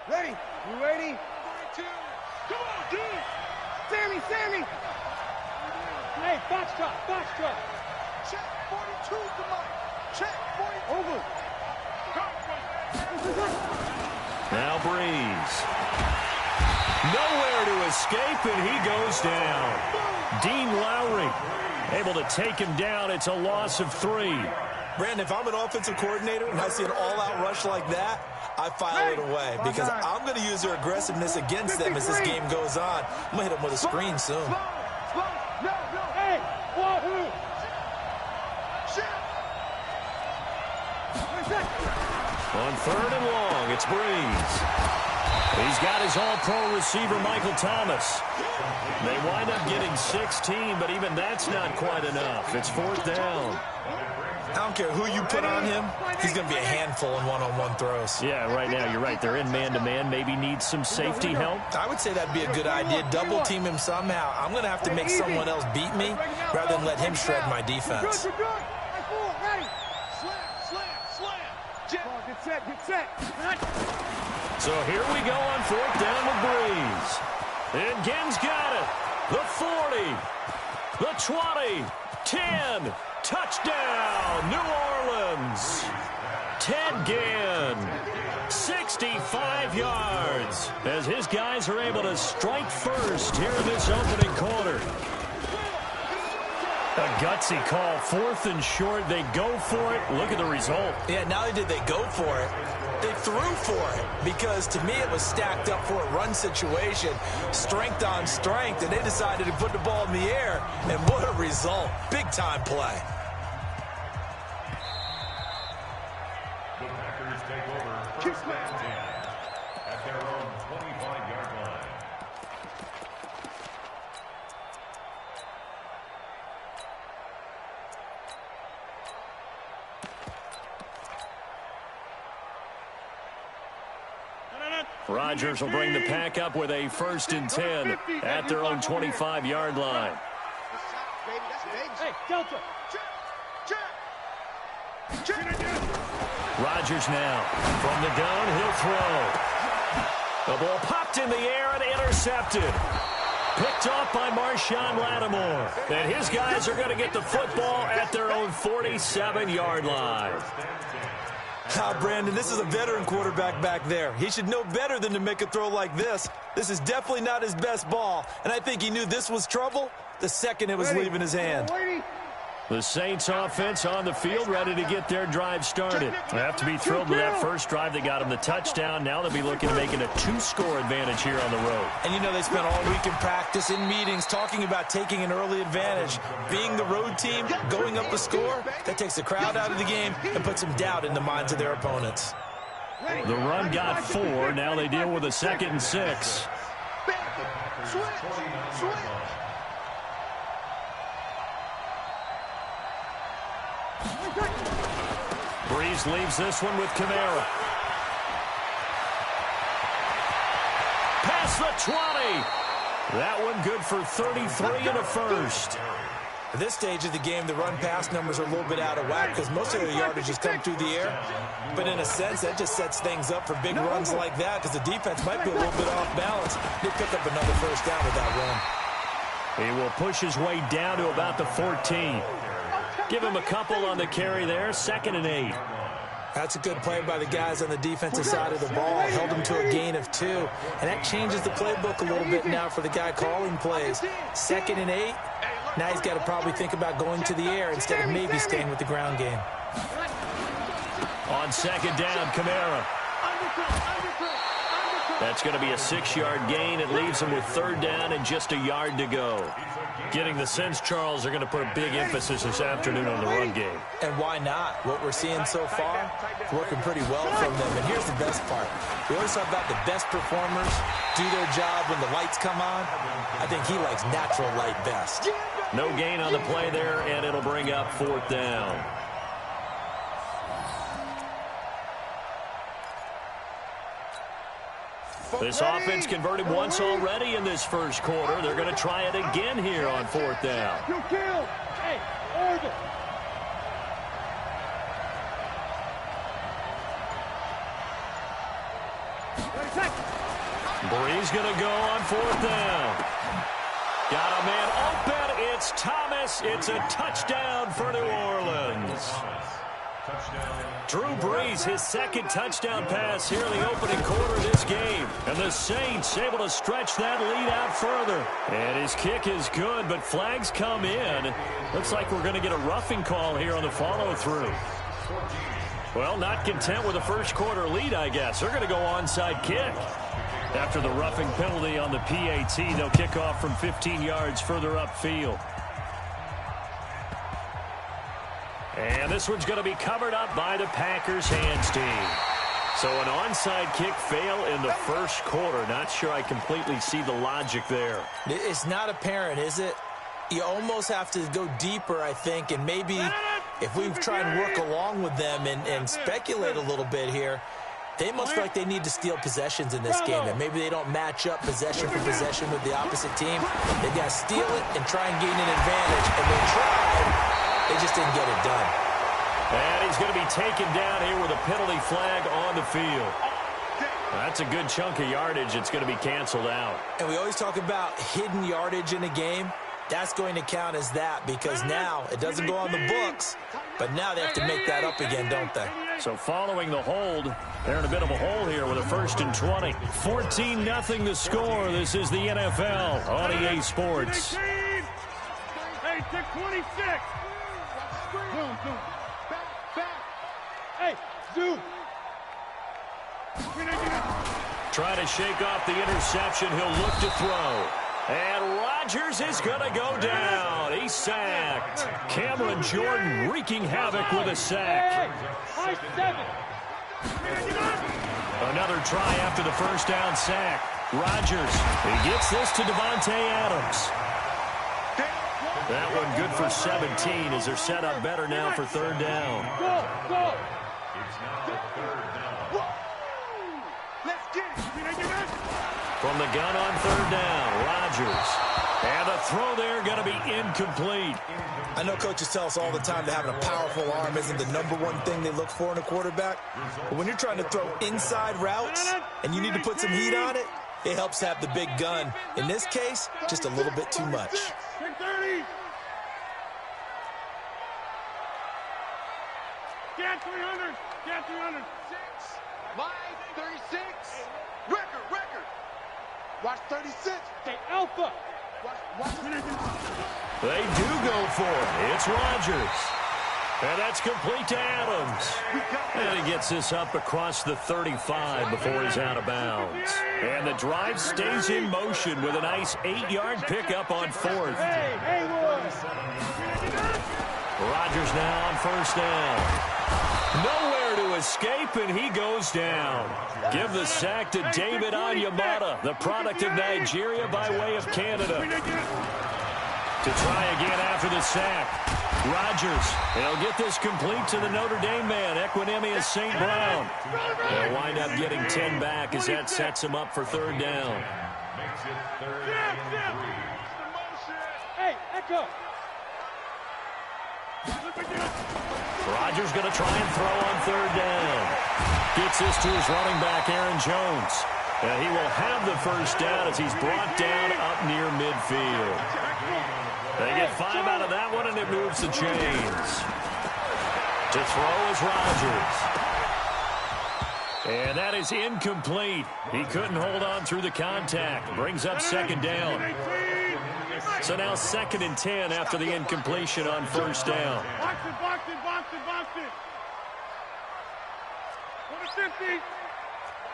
Ready? You ready? 42. Come on, dude. Sammy! Hey, foxtrot. Check 42 to Mike. Check 42. Over. Now Breeze. Nowhere to escape, and he goes down. Dean Lowry able to take him down. It's a loss of 3. Brandon, if I'm an offensive coordinator and I see an all-out rush like that, I file it away because I'm going to use their aggressiveness against them as this game goes on. I'm going to hit them with a screen soon. No. Hey, wahoo! On 3rd and long, it's Breeze. He's got his all-pro receiver, Michael Thomas. They wind up getting 16, but even that's not quite enough. It's 4th down. I don't care who you put on him, he's going to be a handful in one-on-one throws. Yeah, right now, you're right. They're in man-to-man. Maybe needs some safety help. I would say that'd be a good idea. Double-team him somehow. I'm going to have to make someone else beat me rather than let him shred my defense. Get set. So here we go on 4th down with Breeze. And Ginn's got it. The 40. The 20. 10. Touchdown, New Orleans. Ted Ginn, 65 yards, as his guys are able to strike first here in this opening quarter. A gutsy call, 4th and short. They go for it. Look at the result. Yeah, not only did they go for it, they threw for it because to me it was stacked up for a run situation, strength on strength, and they decided to put the ball in the air, and what a result. Big-time play. The Packers take over first and 10 at their own 25-yard line. Rodgers will bring the pack up with a 1st and 10 at their own 25-yard line. Hey, Delta. Rodgers now from the gun. He'll throw. The ball popped in the air and intercepted. Picked off by Marshawn Lattimore. And his guys are going to get the football at their own 47-yard line. Brandon, this is a veteran quarterback back there. He should know better than to make a throw like this. This is definitely not his best ball, and I think he knew this was trouble the second it was leaving his hand. The Saints offense on the field, ready to get their drive started. They have to be thrilled with that first drive. They got him the touchdown. Now they'll be looking to make it a 2-score advantage here on the road. And you know they spent all week in practice, in meetings, talking about taking an early advantage. Being the road team, going up the score, that takes the crowd out of the game and puts some doubt in the minds of their opponents. The run got 4. Now they deal with a 2nd and 6. Switch. Breeze leaves this one with Kamara. Past the 20. That one good for 33 and a first. At this stage of the game, the run-pass numbers are a little bit out of whack because most of their yardage has come through the air. But in a sense, that just sets things up for big runs like that because the defense might be a little bit off balance. They pick up another first down with that run. He will push his way down to about the 14. Give him a couple on the carry there. 2nd and 8. That's a good play by the guys on the defensive side of the ball. Held him to a gain of 2. And that changes the playbook a little bit now for the guy calling plays. 2nd and 8. Now he's got to probably think about going to the air instead of maybe staying with the ground game. On 2nd down, Kamara. That's going to be a 6-yard gain. It leaves him with 3rd down and just a yard to go. Getting the sense, Charles, are going to put a big emphasis this afternoon on the run game. And why not? What we're seeing so far, working pretty well from them. And here's the best part. We always talk about the best performers do their job when the lights come on. I think he likes natural light best. No gain on the play there, and it'll bring up 4th down. This offense converted once already in this first quarter. They're going to try it again here on 4th down. Hey, Oregon. Brees going to go on 4th down. Got a man open. It's Thomas. It's a touchdown for New Orleans. Drew Brees, his second touchdown pass here in the opening quarter of this game. And the Saints able to stretch that lead out further. And his kick is good, but flags come in. Looks like we're going to get a roughing call here on the follow-through. Well, not content with a first quarter lead, I guess. They're going to go onside kick. After the roughing penalty on the PAT, they'll kick off from 15 yards further upfield. And this one's going to be covered up by the Packers hands team. So an onside kick fail in the first quarter. Not sure I completely see the logic there. It's not apparent, is it? You almost have to go deeper, I think, and maybe if we try and work along with them and speculate a little bit here, they must feel like they need to steal possessions in this game, and maybe they don't match up possession for possession with the opposite team. They've got to steal it and try and gain an advantage, and they tried. They just didn't get it done. And he's going to be taken down here with a penalty flag on the field. That's a good chunk of yardage. It's going to be canceled out. And we always talk about hidden yardage in a game. That's going to count as that because now it doesn't go on the books, but now they have to make that up again, don't they? So following the hold, they're in a bit of a hole here with a 1st and 20. 14-0 the score. This is the NFL on EA Sports. Hey, to 26. Boom, boom. Back. Hey, Zoo. Try to shake off the interception. He'll look to throw. And Rodgers is going to go down. He's sacked. Cameron Jordan wreaking havoc with a sack. High 7. Another try after the first down sack. Rodgers, he gets this to Devontae Adams. That one good for 17 as they're set up better now for 3rd down. Go. Let's get it. From the gun on 3rd down, Rodgers. And the throw there going to be incomplete. I know coaches tell us all the time that having a powerful arm isn't the #1 thing they look for in a quarterback. But when you're trying to throw inside routes and you need to put some heat on it, it helps have the big gun. In this case, just a little bit too much. 30. Get 300. Get 300. 6. Line 36. Record. Watch 36. Hey, Alpha. Watch. They do go for it. It's Rodgers. And that's complete to Adams. And he gets this up across the 35 before he's out of bounds. And the drive stays in motion with a nice 8-yard pickup on 4th. Hey, Rodgers now on 1st down. Nowhere to escape, and he goes down. Give the sack to David Onyemata, the product of Nigeria by way of Canada. To try again after the sack. Rodgers, he'll get this complete to the Notre Dame man, Equinemius St. Brown. They'll wind up getting 10 back as that sets him up for 3rd down. Hey, Echo. Rodgers going to try and throw on 3rd down. Gets this to his running back, Aaron Jones. And he will have the 1st down as he's brought down up near midfield. They get 5 out of that one, and it moves the chains. To throw is Rodgers. And that is incomplete. He couldn't hold on through the contact. Brings up 2nd down. So now 2nd and 10 after the incompletion on 1st down. Box it. 50.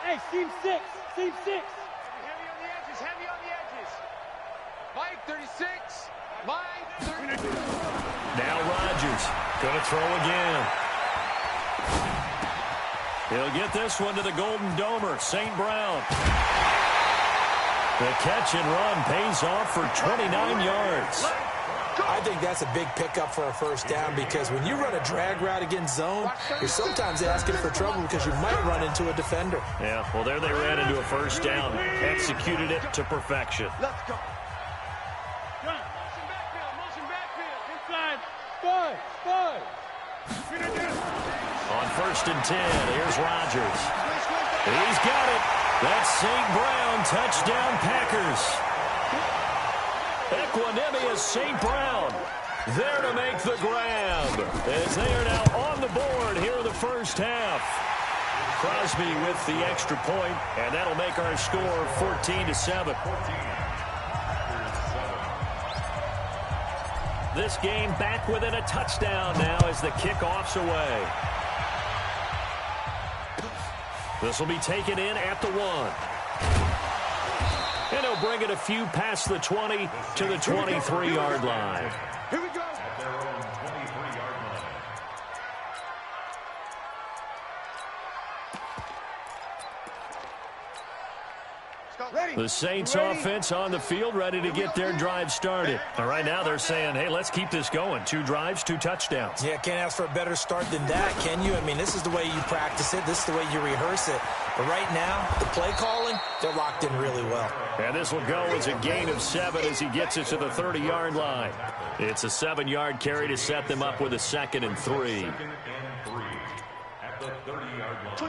Hey, seam 6. Heavy on the edges. Line 36. Line 30. Now Rodgers going to throw again. He'll get this one to the Golden Domer, St. Brown. The catch and run pays off for 29 yards. I think that's a big pickup for a 1st down because when you run a drag route against zone, you're sometimes asking for trouble because you might run into a defender. Yeah, well, there they ran into a 1st down. Executed it to perfection. Let's go. Motion backfield. Inside. 5. On 1st and 10, here's Rodgers. He's got it. That's St. Brown, touchdown Packers. Equanimous St. Brown there to make the grab as they are now on the board here in the first half. Crosby with the extra point, and that'll make our score 14-7. This game back within a touchdown now as the kickoff's away. This will be taken in at the 1. And he'll bring it a few past the 20 to the 23-yard line. Here we go. At their own 23-yard line. The Saints offense on the field, ready to get their drive started. And right now they're saying, hey, let's keep this going. 2 drives, 2 touchdowns. Yeah, can't ask for a better start than that, can you? I mean, this is the way you practice it. This is the way you rehearse it. But right now, the play calling, they're locked in really well. And this will go as a gain of 7 as he gets it to the 30-yard line. It's a 7-yard carry to set them up with a 2nd and 3.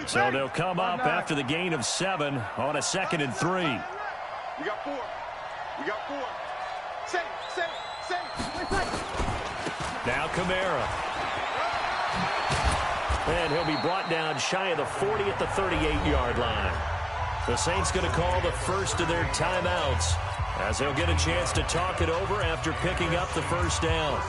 So they'll come up after the gain of 7 on a 2nd and 3. We got 4. We got 4. Safe. Now Kamara. And he'll be brought down shy of the 40 at the 38-yard line. The Saints going to call the first of their timeouts as they'll get a chance to talk it over after picking up the first down.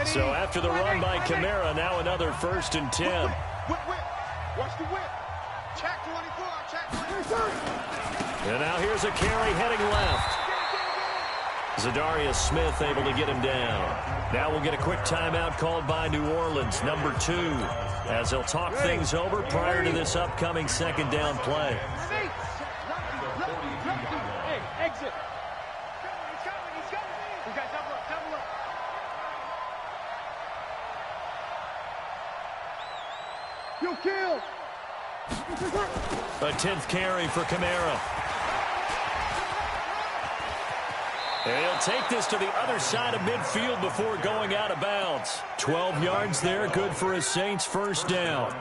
So after the run by Kamara, now another 1st and 10. Whip. Watch the whip. Check 24. Check 24. And now here's a carry heading left. Zadarius Smith able to get him down. Now we'll get a quick timeout called by New Orleans, number 2, as they'll talk things over prior to this upcoming 2nd down play. Hey, exit. He's coming. We got double up. You kill. A 10th carry for Kamara. And he'll take this to the other side of midfield before going out of bounds. 12 yards there, good for a Saints first down.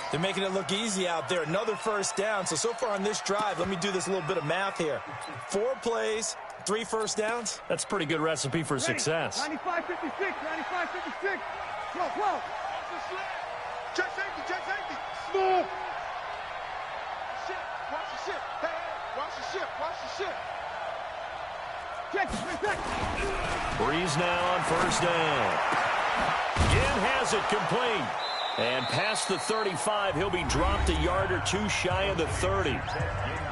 They're making it look easy out there. Another first down. So far on this drive, let me do this little bit of math here. 4 plays, 3 first downs. That's a pretty good recipe for success. 95-56. 12. Check safety. Smooth. Shit. Watch the ship. Hey. Watch the ship. Check. Breeze now on first down. Again has it complete. And past the 35, he'll be dropped a yard or 2 shy of the 30.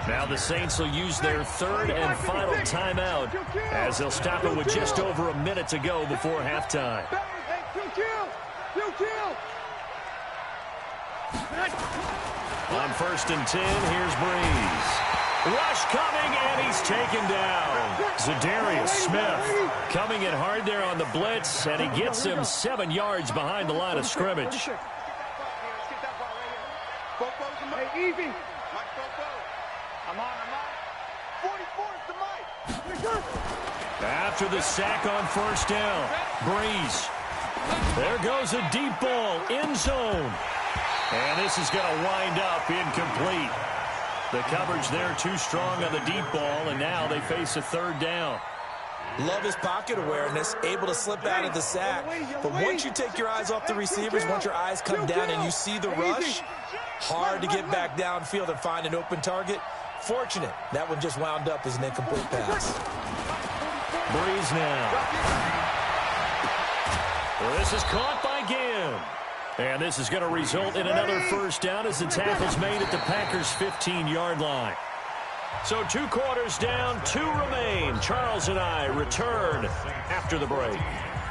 Now the Saints will use their 3rd and final timeout as they'll stop it with just over a minute to go before halftime. Hey, kill. On 1st and 10, here's Breeze. Rush coming, and he's taken down. Zadarius Smith coming in hard there on the blitz, and he gets him 7 yards behind the line of scrimmage. Hey, easy. Mike Bobo. I'm on. 44 is the mic. After the sack on first down, Breeze. There goes a deep ball, end zone. And this is going to wind up incomplete. The coverage there too strong on the deep ball, and now they face a 3rd down. Love his pocket awareness, able to slip out of the sack. But once you take your eyes off the receivers, once your eyes come down and you see the rush, hard to get back downfield and find an open target. Fortunate, that one just wound up as an incomplete pass. Breeze now. Well, this is caught by Ginn. And this is going to result in another first down as the tackle's made at the Packers' 15-yard line. So 2 quarters down, 2 remain. Charles and I return after the break.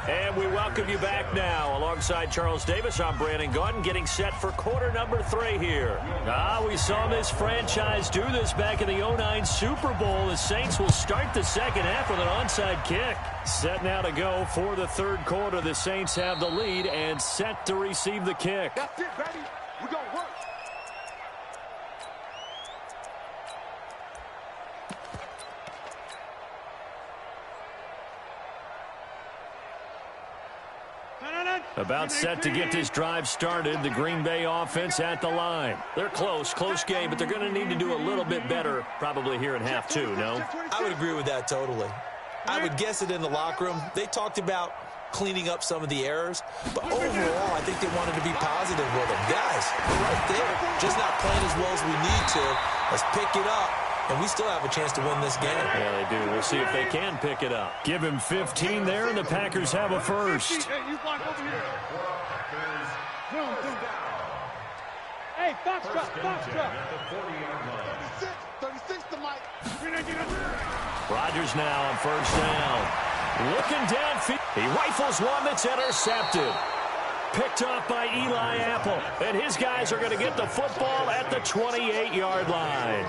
And we welcome you back now. Alongside Charles Davis, I'm Brandon Gaudin, getting set for quarter number 3 here. We saw this franchise do this back in the 09 Super Bowl. The Saints will start the second half with an onside kick. Set now to go for the 3rd quarter. The Saints have the lead and set to receive the kick. That's it, baby. We're going to work. No. About set to get this drive started. The Green Bay offense at the line. They're close game, but they're going to need to do a little bit better probably here in half two, no? I would agree with that totally. I would guess it in the locker room. They talked about cleaning up some of the errors, but overall, I think they wanted to be positive with them. Guys, we're right there, just not playing as well as we need to. Let's pick it up, and we still have a chance to win this game. Yeah, they do. We'll see if they can pick it up. Give him 15 there, and the Packers have a first. Hey, you block over here. Hey, box drop. 36 to Mike. Rodgers now on first down. Looking downfield. He rifles one that's intercepted. Picked off by Eli Apple. And his guys are going to get the football at the 28-yard line.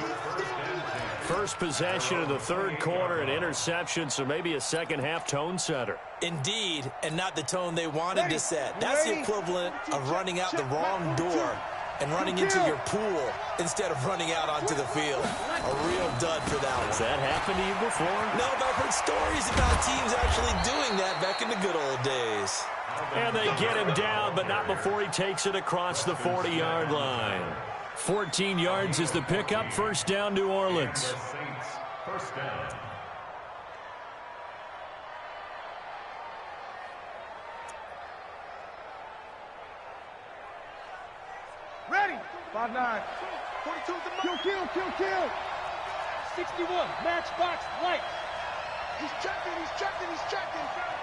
First possession of the third quarter, an interception, so maybe a second-half tone setter. Indeed, and not the tone they wanted to set. That's the equivalent of running out the wrong door and running into your pool instead of running out onto the field. A real dud for that one. Has that happened to you before? No, but I've heard stories about teams actually doing that back in the good old days. And they get him down, but not before he takes it across the 40-yard line. 14 yards is the pickup. First down, New Orleans. First down. Ready. 5-9. 42 to kill. 61. Matchbox light. He's checking.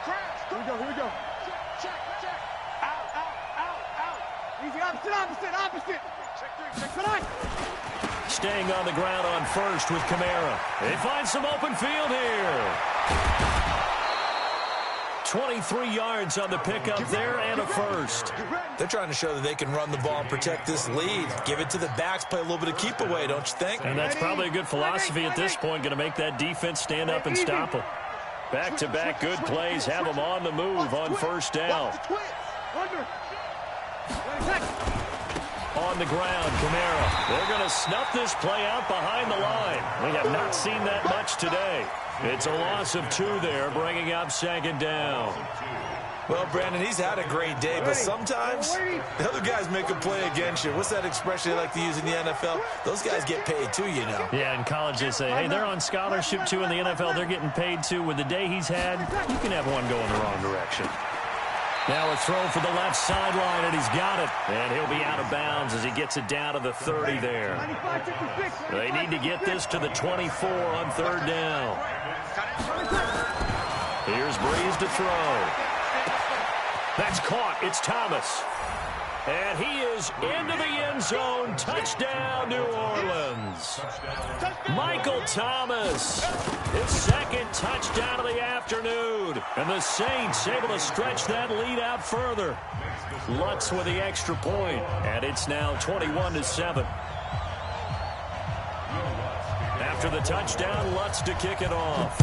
Crash. Here we go. Check. Out. Easy, opposite. Check 3. Staying on the ground on first with Kamara. They find some open field here. 23 yards on the pickup there and a first. They're trying to show that they can run the ball and protect this lead. Give it to the backs, play a little bit of keep away, don't you think? And that's probably a good philosophy at this point, going to make that defense stand up and stop them. Back-to-back good plays have them on the move on first down. On the ground, Kamara. They're going to snuff this play out behind the line. We have not seen that much today. It's a loss of 2 there, bringing up second down. Well, Brandon, he's had a great day, but sometimes the other guys make a play against you. What's that expression they like to use in the NFL? Those guys get paid too, you know. Yeah, in college they say, hey, they're on scholarship too. In the NFL, they're getting paid too. With the day he's had, you can have one go in the wrong direction. Now a throw for the left sideline, and he's got it. And he'll be out of bounds as he gets it down to the 30 there. They need to get this to the 24 on third down. Here's Breeze to throw. That's caught. It's Thomas. And he is into the end zone. Touchdown, New Orleans. Michael Thomas, his second touchdown of the afternoon. And the Saints able to stretch that lead out further. Lutz with the extra point, and it's now 21-7. After the touchdown, Lutz to kick it off.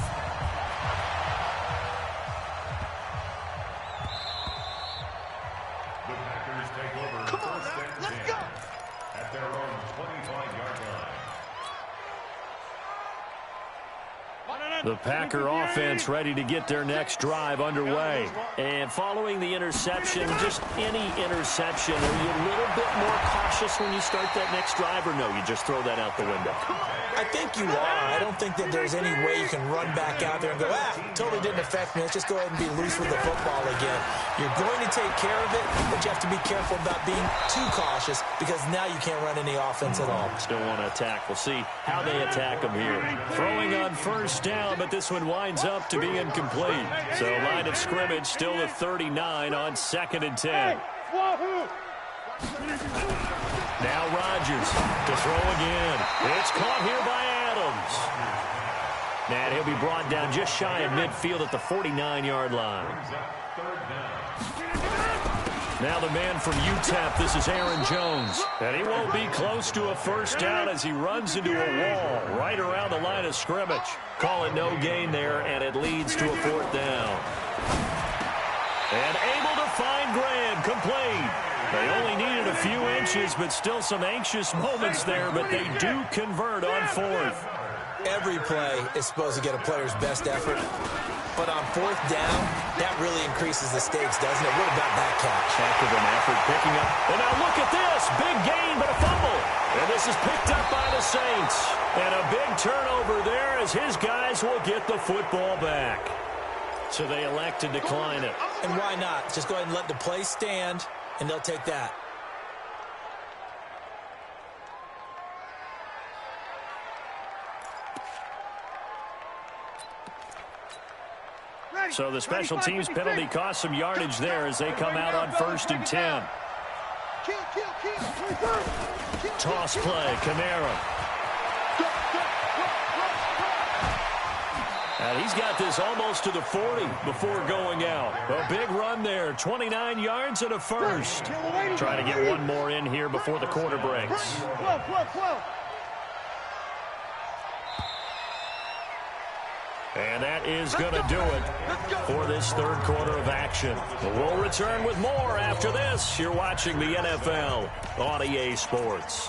The Packer offense ready to get their next drive underway. And following the interception, just any interception, are you a little bit more cautious when you start that next drive, or no, you just throw that out the window? I think you are. I don't think that there's any way you can run back out there and go, totally didn't affect me. Let's just go ahead and be loose with the football again. You're going to take care of it, but you have to be careful about being too cautious because now you can't run any offense at all. Still want to attack. We'll see how they attack them here. Throwing on first down, but this one winds up to be incomplete. So line of scrimmage still at 39 on 2nd and 10. Now Rodgers to throw again. It's caught here by Adams. And he'll be brought down just shy of midfield at the 49-yard line. Now the man from UTEP, this is Aaron Jones. And he won't be close to a first down as he runs into a wall right around the line of scrimmage. Call it no gain there, and it leads to a 4th down. And able to find Graham, complete. They only needed a few inches, but still some anxious moments there, but they do convert on 4th. Every play is supposed to get a player's best effort. But on fourth down, that really increases the stakes, doesn't it? What about that catch? Heck of an effort picking up. And now look at this. Big gain, but a fumble. And this is picked up by the Saints. And a big turnover there as his guys will get the football back. So they elect to decline it. And why not? Just go ahead and let the play stand, and they'll take that. So the special teams penalty cost some yardage there as they come out on 1st and 10. Toss play, Kamara. And he's got this almost to the 40 before going out. A big run there, 29 yards and a first. Trying to get one more in here before the quarter breaks. And that is going to do it for this third quarter of action. We'll return with more after this. You're watching the NFL on EA Sports.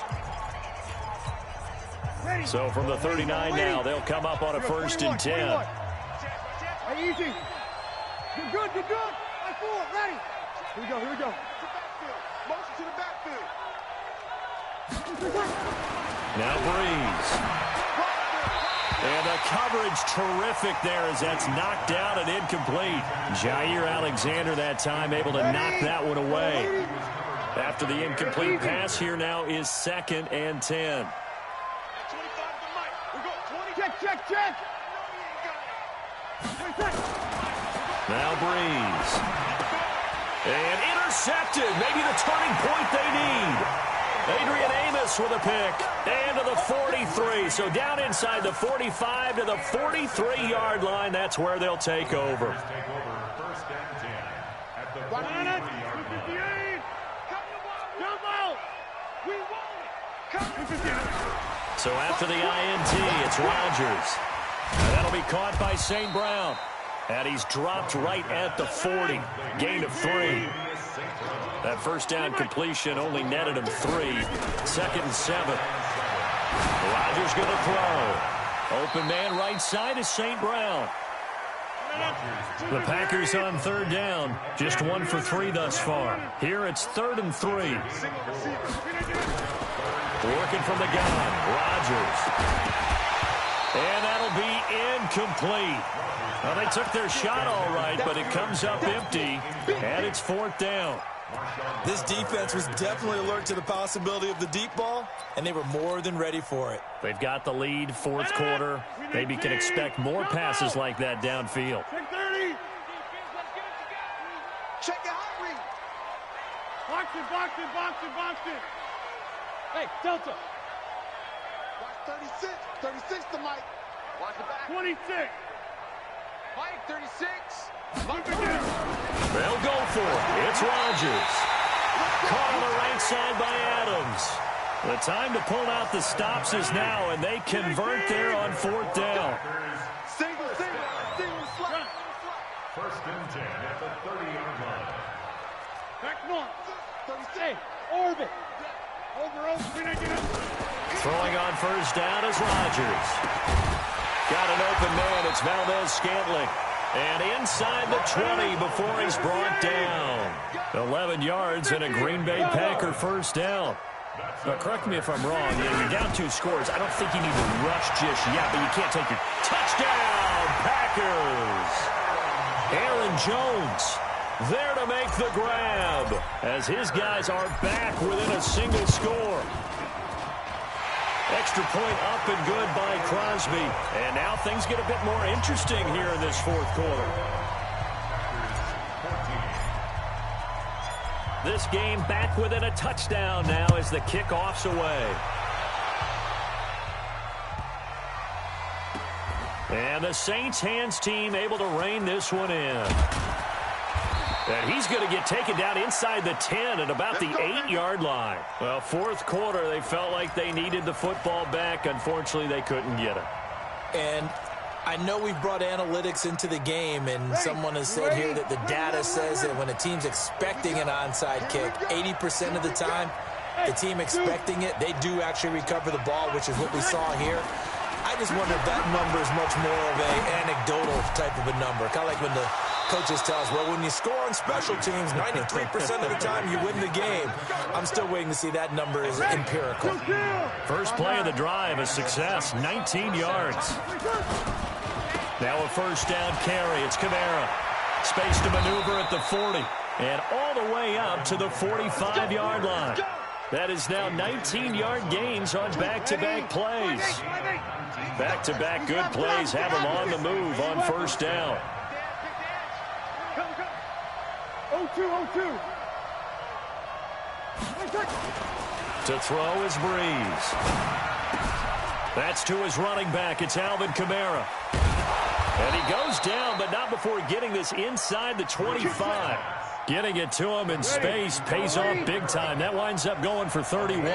So from the 39 now, they'll come up on a 1st and 10. Easy. You're good, you're good. Right forward, ready. Here we go, here we go. Motion to the backfield. Now Breeze. And the coverage terrific there as that's knocked down and incomplete. Jair Alexander that time able to knock that one away. After the incomplete pass, here now is 2nd and 10. Check. Now Breeze. And intercepted. Maybe the turning point they need. Adrian Amos with a pick. And to the 43. So down inside the 45 to the 43-yard line. That's where they'll take over. 1st and 10 at the 43-yard line. So after the INT, it's Rodgers. And that'll be caught by St. Brown. And he's dropped right at the 40. Gain of 3. That first down completion only netted him 3. 2nd and 7. Rodgers going to throw. Open man right side is St. Brown. The Packers on 3rd down. Just 1 for 3 thus far. Here it's 3rd and 3. Working from the gun. Rodgers. And that'll be incomplete. Well, they took their shot all right, but it comes up empty. And it's 4th down. This defense was definitely alert to the possibility of the deep ball, and they were more than ready for it. They've got the lead, 4th quarter. Maybe can expect more passes like that downfield. Check your hot read. Box it. Hey, Delta. Watch 36. 36 to Mike. Watch the back. 26. Mike, 36. They'll go for it. It's Rodgers. Caught on the right side by Adams. The time to pull out the stops is now, and they convert there on 4th down. Single slot. 1st and 10 at the 30-yard line. Back one. 36. Orbit. Over. Throwing on 1st down is Rodgers. Got an open man. It's Valdez-Scantling. And inside the 20 before he's brought down. 11 yards and a Green Bay Packer 1st down. Now, correct me if I'm wrong. You're down 2 scores. I don't think you need to rush just yet, but you can't take your touchdown, Packers. Aaron Jones there to make the grab as his guys are back within a single score. Extra point up and good by Crosby. And now things get a bit more interesting here in this 4th quarter. This game back within a touchdown now as the kickoff's away. And the Saints hands team able to rein this one in. And he's going to get taken down inside the 10 at about the 8-yard line. Well, 4th quarter, they felt like they needed the football back. Unfortunately, they couldn't get it. And I know we've brought analytics into the game, and someone has said here that the data says that when a team's expecting an onside kick, 80% of the time, the team expecting it, they do actually recover the ball, which is what we saw here. I I just wonder if that number is much more of an anecdotal type of a number. Kind of like when the coaches tell us, well, when you score on special teams, 93% of the time you win the game. I'm still waiting to see that number is empirical. First play of the drive, a success, 19 yards. Now a first down carry. It's Kamara. Space to maneuver at the 40. And all the way up to the 45-yard line. That is now 19-yard gains on back-to-back plays. Back-to-back good plays have them on the move on first down. 0-2. To throw is Breeze. That's to his running back. It's Alvin Kamara. And he goes down, but not before getting this inside the 25. Getting it to him in space pays off big time. That winds up going for 31.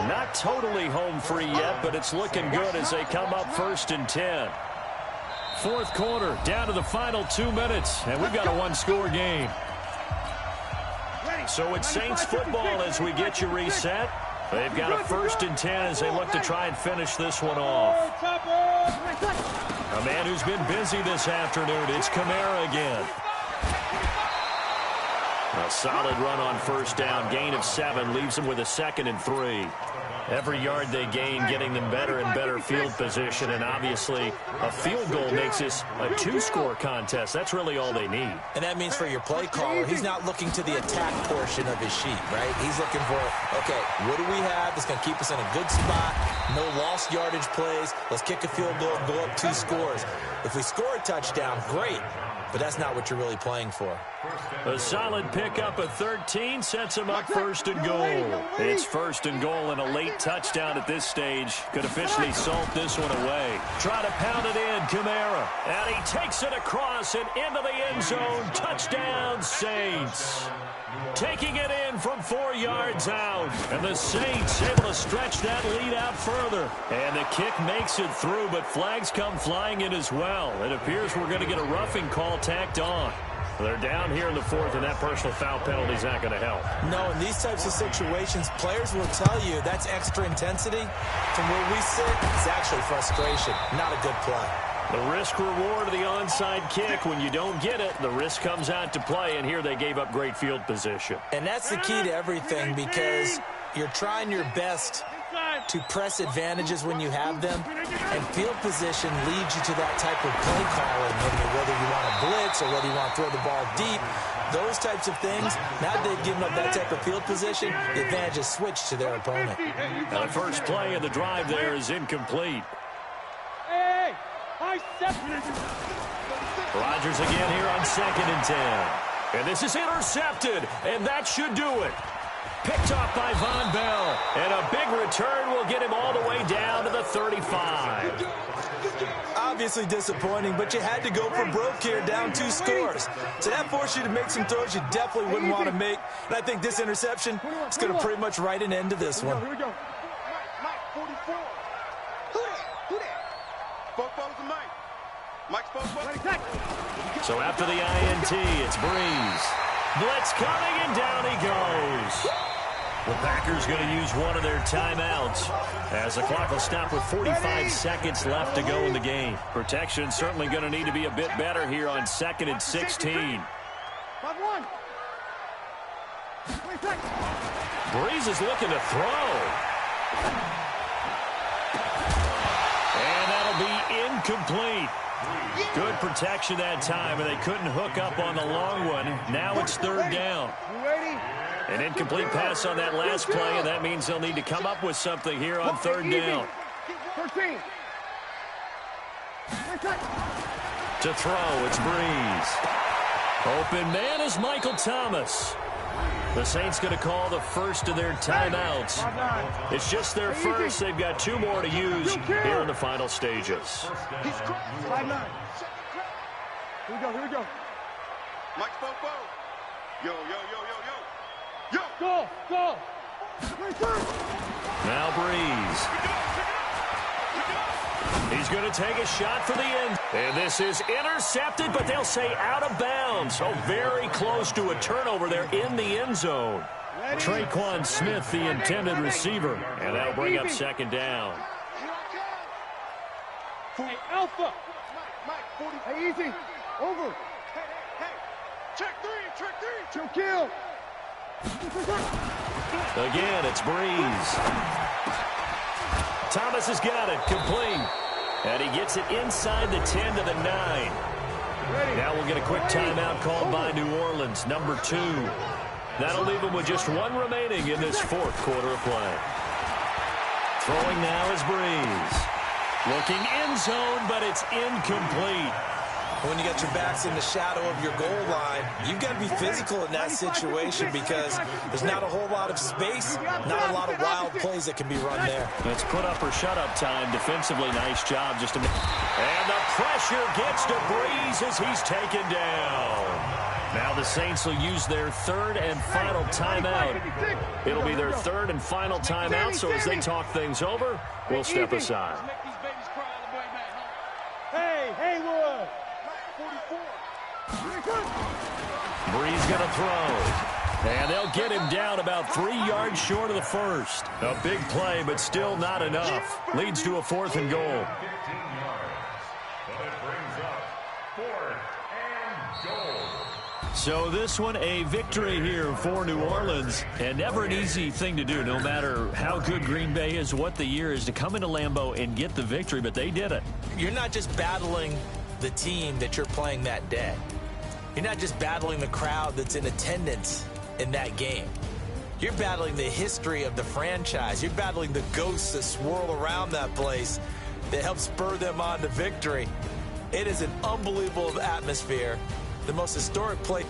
Not totally home free yet, but it's looking good as they come up 1st and 10. Fourth quarter, down to the final 2 minutes, and we've got a one-score game. So it's Saints football as we get you reset. They've got a 1st and 10 as they look to try and finish this one off. A man who's been busy this afternoon, it's Kamara again. A solid run on first down, gain of 7, leaves them with a 2nd and 3. Every yard they gain, getting them better and better field position, and obviously a field goal makes this a 2-score contest. That's really all they need. And that means for your play caller, he's not looking to the attack portion of his sheet, right? He's looking for, okay, what do we have that's going to keep us in a good spot? No lost yardage plays. Let's kick a field goal and go up 2 scores. If we score a touchdown, great. But that's not what you're really playing for. A solid pickup of 13 sets him up 1st and goal. It's 1st and goal, and a late touchdown at this stage could officially salt this one away. Try to pound it in, Kamara. And he takes it across and into the end zone. Touchdown, Saints. Taking it in from 4 yards out. And the Saints able to stretch that lead out further. And the kick makes it through, but flags come flying in as well. It appears we're going to get a roughing call tacked on. They're down here in the 4th, and that personal foul penalty is not going to help. No, in these types of situations, players will tell you that's extra intensity. From where we sit, it's actually frustration, not a good play. The risk-reward of the onside kick. When you don't get it, the risk comes out to play, and here they gave up great field position. And that's the key to everything, because you're trying your best to press advantages when you have them, and field position leads you to that type of play calling, whether you want to blitz or whether you want to throw the ball deep. Those types of things, now that they've given up that type of field position, the advantage is switched to their opponent. Now the first play of the drive there is incomplete. Rodgers again here on 2nd and 10. And this is intercepted, and that should do it. Picked off by Von Bell, and a big return will get him all the way down to the 35. Obviously disappointing, but you had to go for broke here, down 2 scores. So that forced you to make some throws you definitely wouldn't want to make. And I think this interception is going to pretty much write an end to this one. Here we go. Mike, 44. Who that? Spoke to Mike. Mike spoke. So after the INT, it's Breeze. Blitz coming, and down he goes. The Packers going to use one of their timeouts as the clock will stop with 45 seconds left to go in the game. Protection certainly going to need to be a bit better here on 2nd and 16. 5-1. Breeze is looking to throw. And that'll be incomplete. Good protection that time, and they couldn't hook up on the long one. Now it's 3rd down. An incomplete pass on that last play, and that means they'll need to come up with something here on 3rd down. To throw, it's Breeze. Open man is Michael Thomas. The Saints going to call the first of their timeouts. It's just their first. They've got 2 more to use here in the final stages. 5-9. Here we go. Mike Spoke. Yo. Go. Now Breeze. He's going to take a shot for the end. And this is intercepted, but they'll say out of bounds. So very close to a turnover there in the end zone. Traquan Smith, the intended receiver. And that'll bring up 2nd down. Hey, Alpha. Mike, 40. Hey, easy. Over. Hey. Check three. Chill kill. Again, it's Breeze. Thomas has got it, complete. And he gets it inside the 10 to the 9. Now we'll get a quick timeout called by New Orleans, number 2. That'll leave them with just 1 remaining in this 4th quarter of play. Throwing now is Breeze. Looking end zone, but it's incomplete. When you got your backs in the shadow of your goal line, you've got to be physical in that situation because there's not a whole lot of space, not a lot of wild plays that can be run there. It's put up or shut up time. Defensively, nice job. And the pressure gets to Breeze as he's taken down. Now the Saints will use their 3rd and final timeout. It'll be their 3rd and final timeout, so as they talk things over, we'll step aside. Hey, Haywood. Breeze going to throw. And they'll get him down about 3 yards short of the first. A big play, but still not enough. Leads to a 4th and goal. 15 yards. But it brings up 4th and goal. So this one, a victory here for New Orleans. And never an easy thing to do, no matter how good Green Bay is, what the year is, to come into Lambeau and get the victory, but they did it. You're not just battling the team that you're playing that day. You're not just battling the crowd that's in attendance in that game. You're battling the history of the franchise. You're battling the ghosts that swirl around that place that help spur them on to victory. It is an unbelievable atmosphere. The most historic play.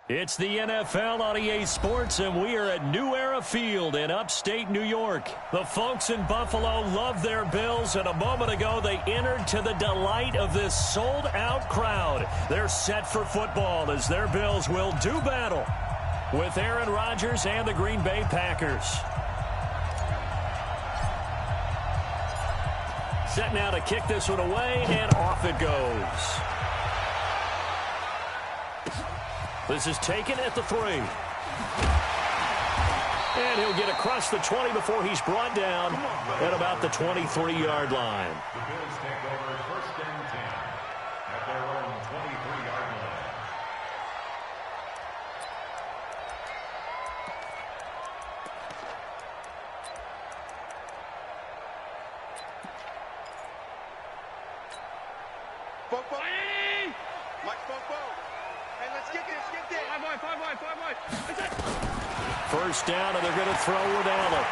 It's the NFL on EA Sports, and we are at New Era Field in upstate New York. The folks in Buffalo love their Bills, and a moment ago they entered to the delight of this sold-out crowd. They're set for football as their Bills will do battle with Aaron Rodgers and the Green Bay Packers. Set now to kick this one away, and off it goes. This is taken at the 3. And he'll get across the 20 before he's brought down at about the 23-yard line. The Bills take over 1st and 10 at their own 23-yard line. Football. Mike Football. Hey, let's get this. Get this. 5 wide. That's it. First down, and they're going to throw with Allen.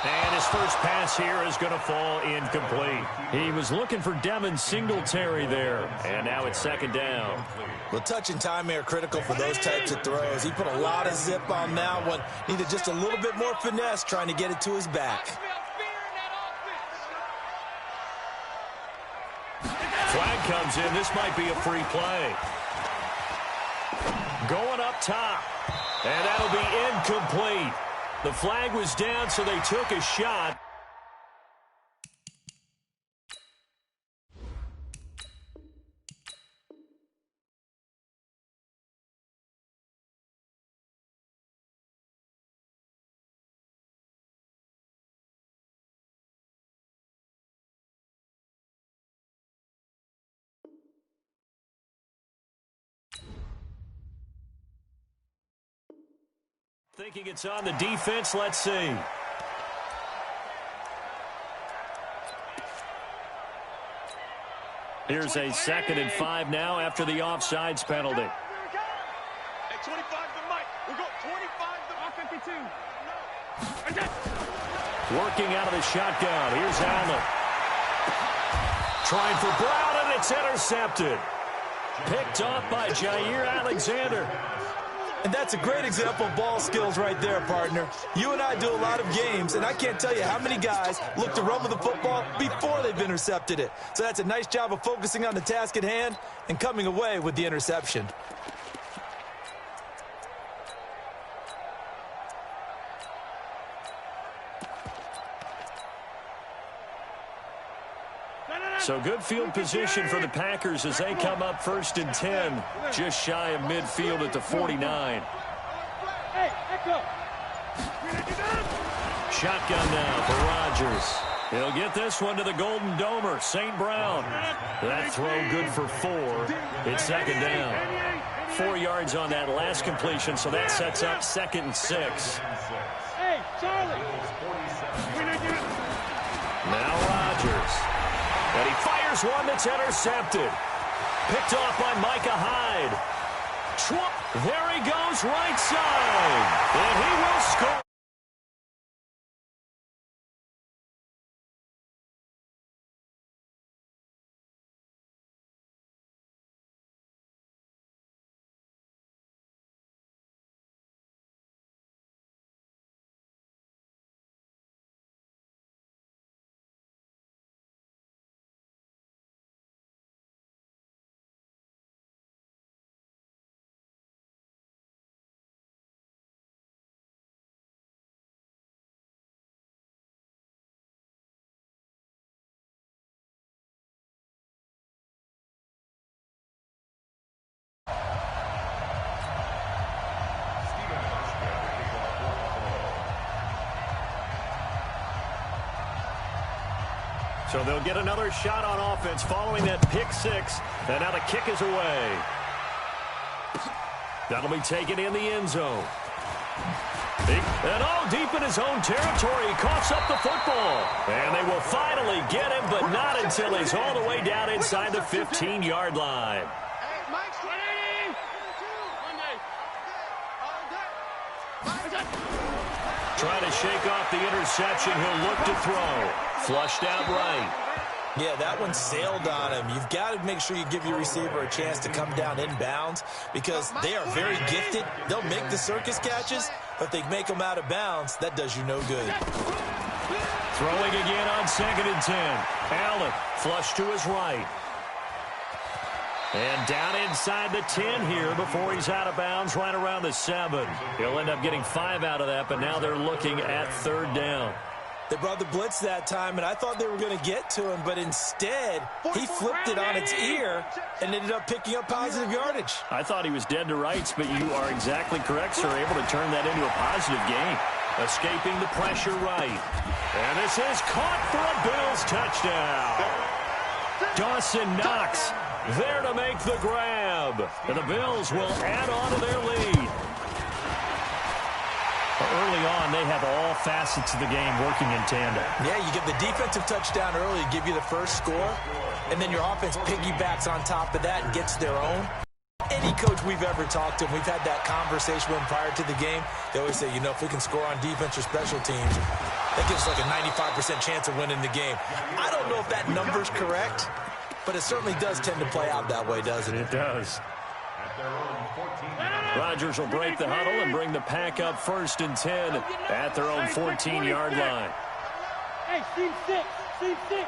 And his first pass here is going to fall incomplete. He was looking for Devin Singletary there, and now it's 2nd down. Well, touch and timing are critical for those types of throws. He put a lot of zip on that one. Needed just a little bit more finesse trying to get it to his back. Flag comes in. This might be a free play. Going up top. And that'll be incomplete. The flag was down, so they took a shot. Thinking it's on the defense. Let's see. Here's a 2nd and 5 now after the offsides penalty. Hey, 25 to Mike. We'll go 25 to 52. Working out of the shotgun. Here's Allen. Trying for Brown, and it's intercepted. Picked off by Jair Alexander. And that's a great example of ball skills right there, partner. You and I do a lot of games, and I can't tell you how many guys look to run with the football before they've intercepted it. So that's a nice job of focusing on the task at hand and coming away with the interception. So good field position for the Packers as they come up 1st and 10, just shy of midfield at the 49. Shotgun now for Rodgers. He'll get this one to the Golden Domer, St. Brown. That throw good for 4. It's 2nd down. 4 yards on that last completion, so that sets up 2nd and 6. Hey, Charlie. Now Rodgers. And he fires one that's intercepted. Picked off by Micah Hyde. There he goes, right side. And he will score. So they'll get another shot on offense following that pick 6. And now the kick is away. That'll be taken in the end zone. And all deep in his own territory, he coughs up the football. And they will finally get him, but not until he's all the way down inside the 15-yard line. Trying to shake off the interception. He'll look to throw. Flushed out right. Yeah, that one sailed on him. You've got to make sure you give your receiver a chance to come down inbounds because they are very gifted. They'll make the circus catches, but they make them out of bounds. That does you no good. Throwing again on 2nd and 10. Allen flush to his right. And down inside the 10 here before he's out of bounds right around the 7. He'll end up getting 5 out of that, but now they're looking at 3rd down. They brought the blitz that time, and I thought they were going to get to him, but instead, he flipped it on its ear and ended up picking up positive yardage. I thought he was dead to rights, but you are exactly correct, sir. Able to turn that into a positive gain. Escaping the pressure right. And this is caught for a Bills touchdown. Dawson Knox there to make the grab. And the Bills will add on to their lead. Early on, they have all facets of the game working in tandem. Yeah, you get the defensive touchdown early, give you the first score, and then your offense piggybacks on top of that and gets their own. Any coach we've ever talked to, we've had that conversation with them prior to the game. They always say, you know, if we can score on defense or special teams, that gives us like a 95% chance of winning the game. I don't know if that number's correct, but it certainly does tend to play out that way, doesn't it? It does. Rodgers will break the huddle and bring the pack up 1st and 10 at their own 14-yard line. Hey, team 6, team 6.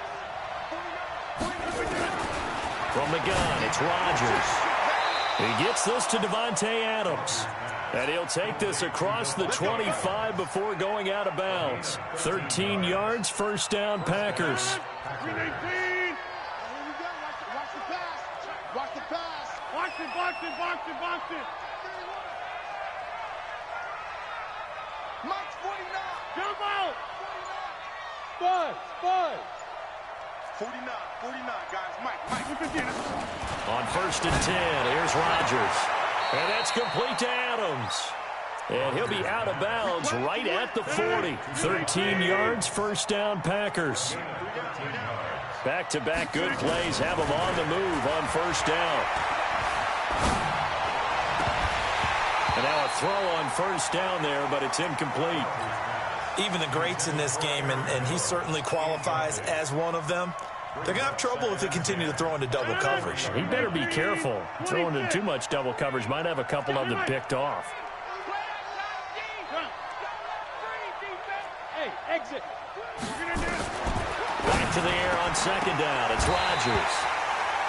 From the gun, it's Rodgers. He gets this to Devontae Adams. And he'll take this across the 25 before going out of bounds. 13 yards, 1st down, Packers. 319. Watch the pass. Watch the pass. Watch it, watch it, watch it, watch it. Mike's 49. Jump out. 5. 49, guys. Mike. On 1st and 10, here's Rodgers. And that's complete to Adams. And he'll be out of bounds right at the 40. 13 yards, 1st down, Packers. Back-to-back good plays have them on the move on 1st down. And now a throw on 1st down there, but it's incomplete. Even the greats in this game, and he certainly qualifies as one of them, they're going to have trouble if they continue to throw into double coverage. He better be careful. Throwing into too much double coverage might have a couple of them picked off. Hey, exit. Back to the air on 2nd down. It's Rodgers.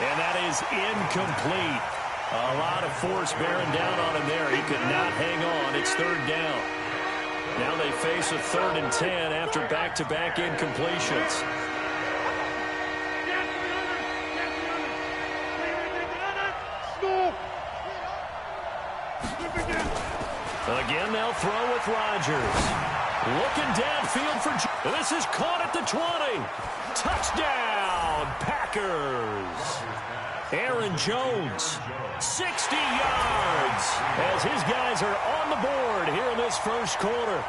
And that is incomplete. A lot of force bearing down on him there. He could not hang on. It's 3rd down. Now they face a 3rd and 10 after back-to-back incompletions. Again, they'll throw with Rodgers. Looking downfield for... This is caught at the 20. Touchdown, Packers. Aaron Jones, 60 yards, as his guys are on the board here in this 1st quarter.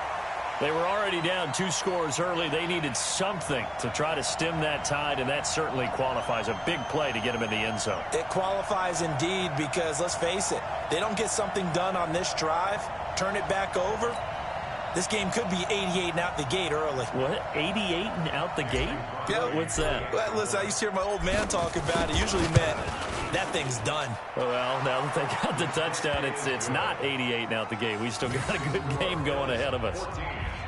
They were already down 2 scores early. They needed something to try to stem that tide, and that certainly qualifies. A big play to get him in the end zone. It qualifies indeed because, let's face it, they don't get something done on this drive, turn it back over, this game could be 88 and out the gate early. What? 88 and out the gate? Yeah. What's that? Well, listen, I used to hear my old man talk about it. Usually meant that thing's done. Well, now that they got the touchdown, it's not 88 and out the gate. We still got a good game going ahead of us.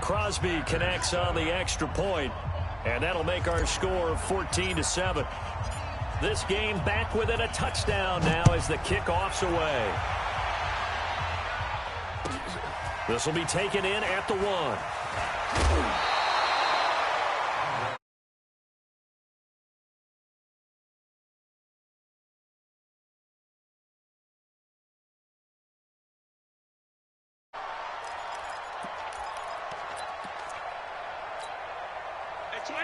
Crosby connects on the extra point, and that'll make our score 14-7. This game back within a touchdown now as the kickoff's away. This will be taken in at the 1.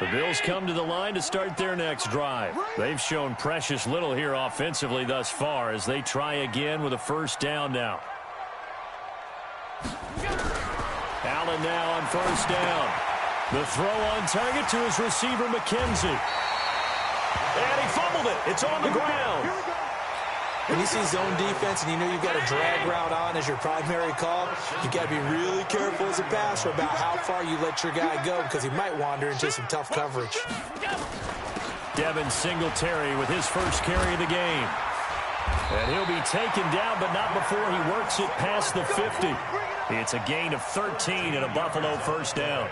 The Bills come to the line to start their next drive. They've shown precious little here offensively thus far as they try again with a 1st down now. Allen now on 1st down. The throw on target to his receiver, McKenzie. And he fumbled it. It's on the ground. When you see zone defense and you know you've got a drag route on as your primary call, you've got to be really careful as a passer about how far you let your guy go because he might wander into some tough coverage. Devin Singletary with his first carry of the game. And he'll be taken down, but not before he works it past the 50. It's a gain of 13 and a Buffalo first down.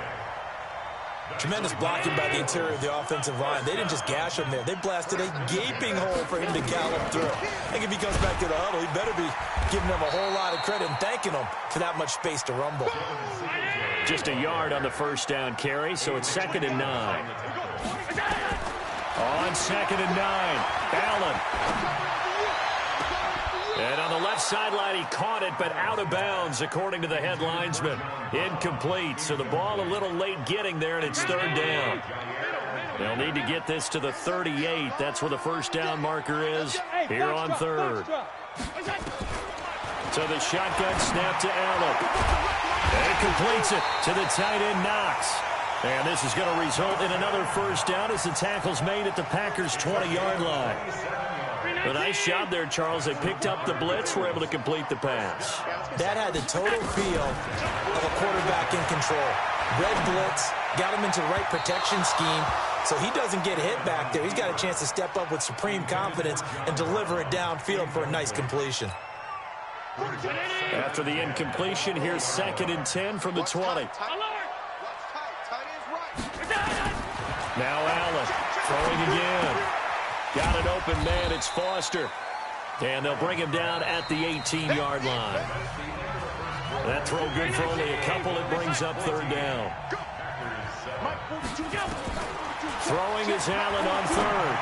Tremendous blocking by the interior of the offensive line. They didn't just gash him there. They blasted a gaping hole for him to gallop through. I think if he comes back to the huddle, he better be giving them a whole lot of credit and thanking them for that much space to rumble. Just a yard on the first down carry, so it's 2nd and 9. On 2nd and 9, Allen. And on the left sideline, he caught it, but out of bounds, according to the head linesman. Incomplete, so the ball a little late getting there, and it's 3rd down. They'll need to get this to the 38. That's where the first down marker is here on 3rd. So the shotgun snap to Allen. And it completes it to the tight end, Knox. And this is going to result in another first down as the tackle's made at the Packers' 20-yard line. A nice job there, Charles. They picked up the blitz, were able to complete the pass. That had the total feel of a quarterback in control. Red blitz, got him into the right protection scheme, so he doesn't get hit back there. He's got a chance to step up with supreme confidence and deliver it downfield for a nice completion. After the incompletion, here's 2nd and 10 from the 20. Now Allen throwing again. Got an open man. It's Foster. And they'll bring him down at the 18-yard line. That throw good for only a couple. It brings up 3rd down. Throwing is Allen on 3rd.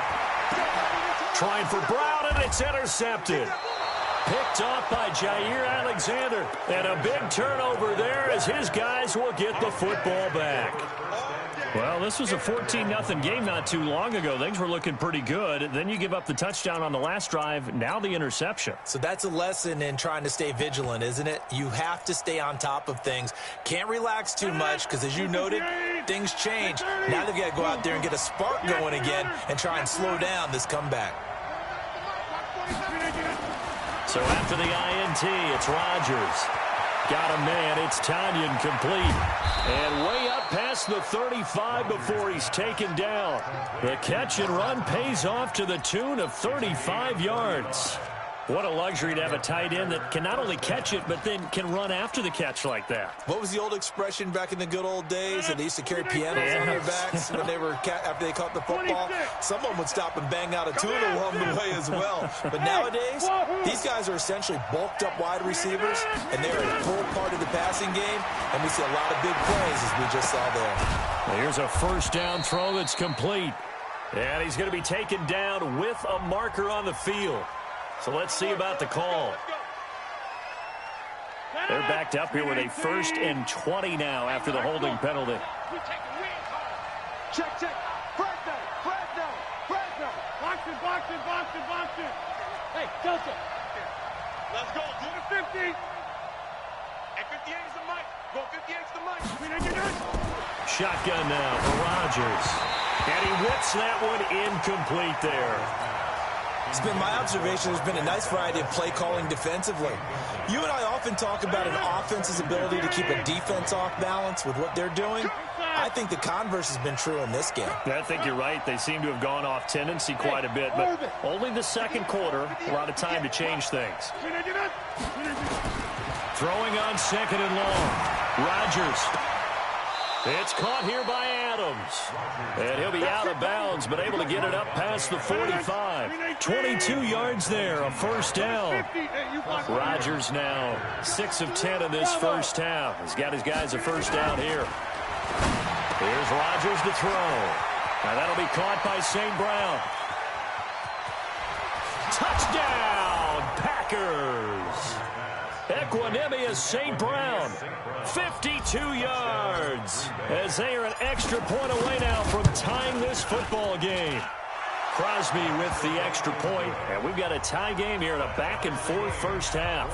Trying for Brown, and it's intercepted. Picked off by Jair Alexander. And a big turnover there as his guys will get the football back. Well, this was a 14-0 game not too long ago. Things were looking pretty good. Then you give up the touchdown on the last drive. Now the interception. So that's a lesson in trying to stay vigilant, isn't it? You have to stay on top of things. Can't relax too much because, as you noted, things change. Now they've got to go out there and get a spark going again and try and slow down this comeback. So after the INT, it's Rodgers. Got a man. It's Tanyan complete. And way up past the 35 before he's taken down. The catch and run pays off to the tune of 35 yards. What a luxury to have a tight end that can not only catch it, but then can run after the catch like that. What was the old expression back in the good old days? That they used to carry pianos on their backs when they were after they caught the football. Someone would stop and bang out a tune along the way as well. But nowadays, these guys are essentially bulked up wide receivers, and they're a full part of the passing game. And we see a lot of big plays as we just saw there. Well, here's a first down throw that's complete. And he's going to be taken down with a marker on the field. So let's see about the call. They're backed up here with a 1st and 20 now after the holding penalty. Check. Fresno. Box it. Hey, Delta. Let's go. Do the 50. And 58 is the mic. Go 58 is the mic. Shotgun now for Rodgers. And he whips that one incomplete there. It's been my observation there's been a nice variety of play calling defensively. You and I often talk about an offense's ability to keep a defense off balance with what they're doing. I think the converse has been true in this game. I think you're right. They seem to have gone off tendency quite a bit, but only the second quarter. A lot of time to change things. Throwing on 2nd and long. Rodgers. It's caught here by Adams. And he'll be out of bounds, but able to get it up past the 45. 22 yards there, a first down. Rodgers now 6 of 10 in this first half. He's got his guys a first down here. Here's Rodgers to throw. Now that'll be caught by St. Brown. Touchdown, Packers. Equanimous St. Brown, 52 yards, as they are an extra point away now from tying this football game. Crosby with the extra point, and we've got a tie game here in a back-and-forth first half.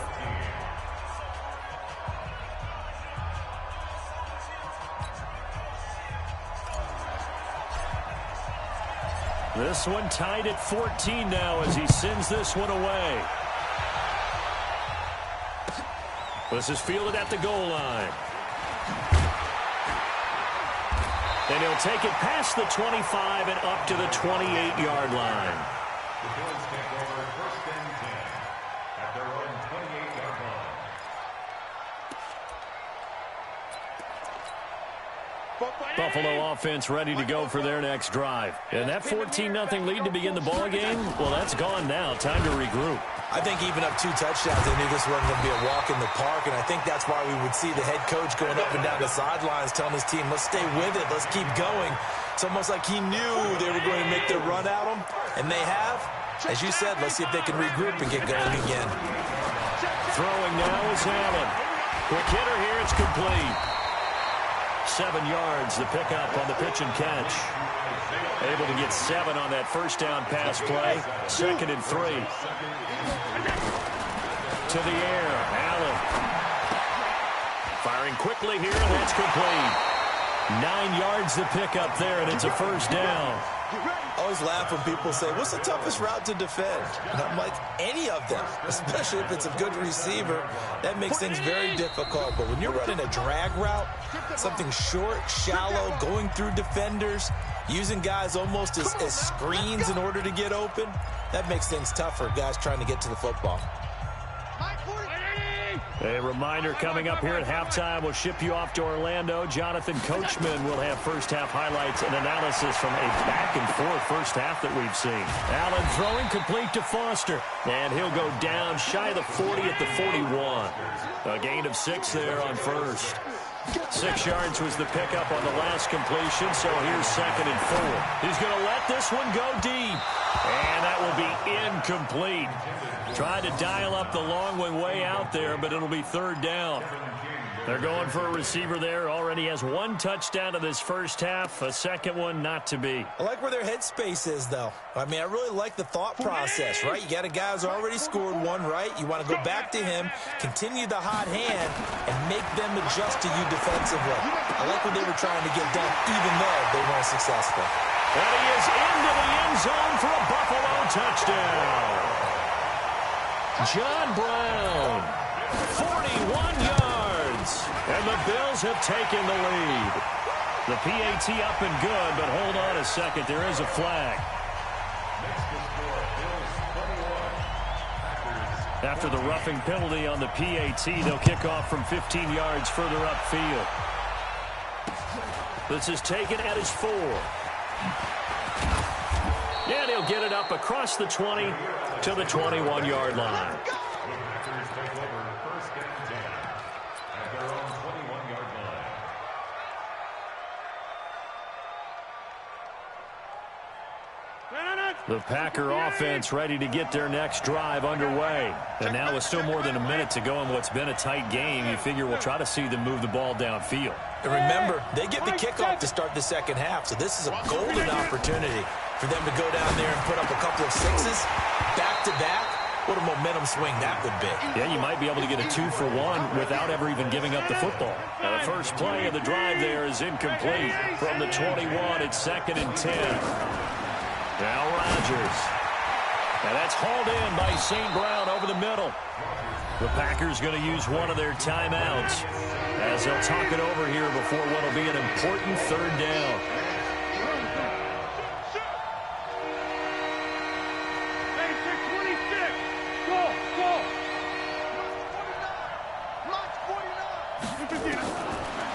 This one tied at 14 now as he sends this one away. This is fielded at the goal line. And he'll take it past the 25 and up to the 28-yard line. The Bills take over 1st and 10 at their own 28-yard line. Buffalo offense ready to go for their next drive. And that 14-0 lead to begin the ball game, well, that's gone now. Time to regroup. I think even up 2 touchdowns, they knew this wasn't going to be a walk in the park, and I think that's why we would see the head coach going up and down the sidelines telling his team, let's stay with it, let's keep going. It's almost like he knew they were going to make their run at him, and they have. As you said, let's see if they can regroup and get going again. Throwing now is Allen. Quick hitter here, it's complete. 7 yards, the pickup on the pitch and catch. Able to get 7 on that first down pass play. 2nd and 3. To the air, Allen. Firing quickly here, and that's complete. 9 yards the pickup there, and it's a first down. I always laugh when people say, what's the toughest route to defend? And I'm like, any of them, especially if it's a good receiver. That makes things very difficult. But when you're running a drag route, something short, shallow, going through defenders, using guys almost as screens in order to get open, that makes things tougher, guys trying to get to the football. A reminder coming up here at halftime, we'll ship you off to Orlando. Jonathan Coachman will have first-half highlights and analysis from a back-and-forth first half that we've seen. Allen throwing complete to Foster, and he'll go down shy of the 40 at the 41. A gain of 6 there on first. 6 yards was the pickup on the last completion, so here's 2nd and 4. He's going to let this one go deep, and that will be incomplete. Tried to dial up the long one way out there, but it'll be 3rd down. They're going for a receiver there. Already has 1 touchdown in this first half, a 2nd one not to be. I like where their headspace is, though. I mean, I really like the thought process, right? You got a guy who's already scored 1, right? You want to go back to him, continue the hot hand, and make them adjust to you defensively. I like what they were trying to get done, even though they weren't successful. And he is into the end zone for a Buffalo touchdown. John Brown, 41 yards, and the Bills have taken the lead. The PAT up and good, but hold on a second, there is a flag. After the roughing penalty on the PAT, they'll kick off from 15 yards further upfield. This is taken at his 4. And he'll get it up across the 20 to the 21-yard line. The Packer offense ready to get their next drive underway. And now with still more than a minute to go in what's been a tight game, you figure we'll try to see them move the ball downfield. And remember, they get the kickoff to start the second half, so this is a golden opportunity for them to go down there and put up a couple of 6s back-to-back. What a momentum swing that would be. Yeah, you might be able to get a 2-for-1 without ever even giving up the football. Now, the first play of the drive there is incomplete. From the 21, it's 2nd and 10. Now Rodgers. And that's hauled in by St. Brown over the middle. The Packers going to use one of their timeouts as they'll talk it over here before what will be an important 3rd down.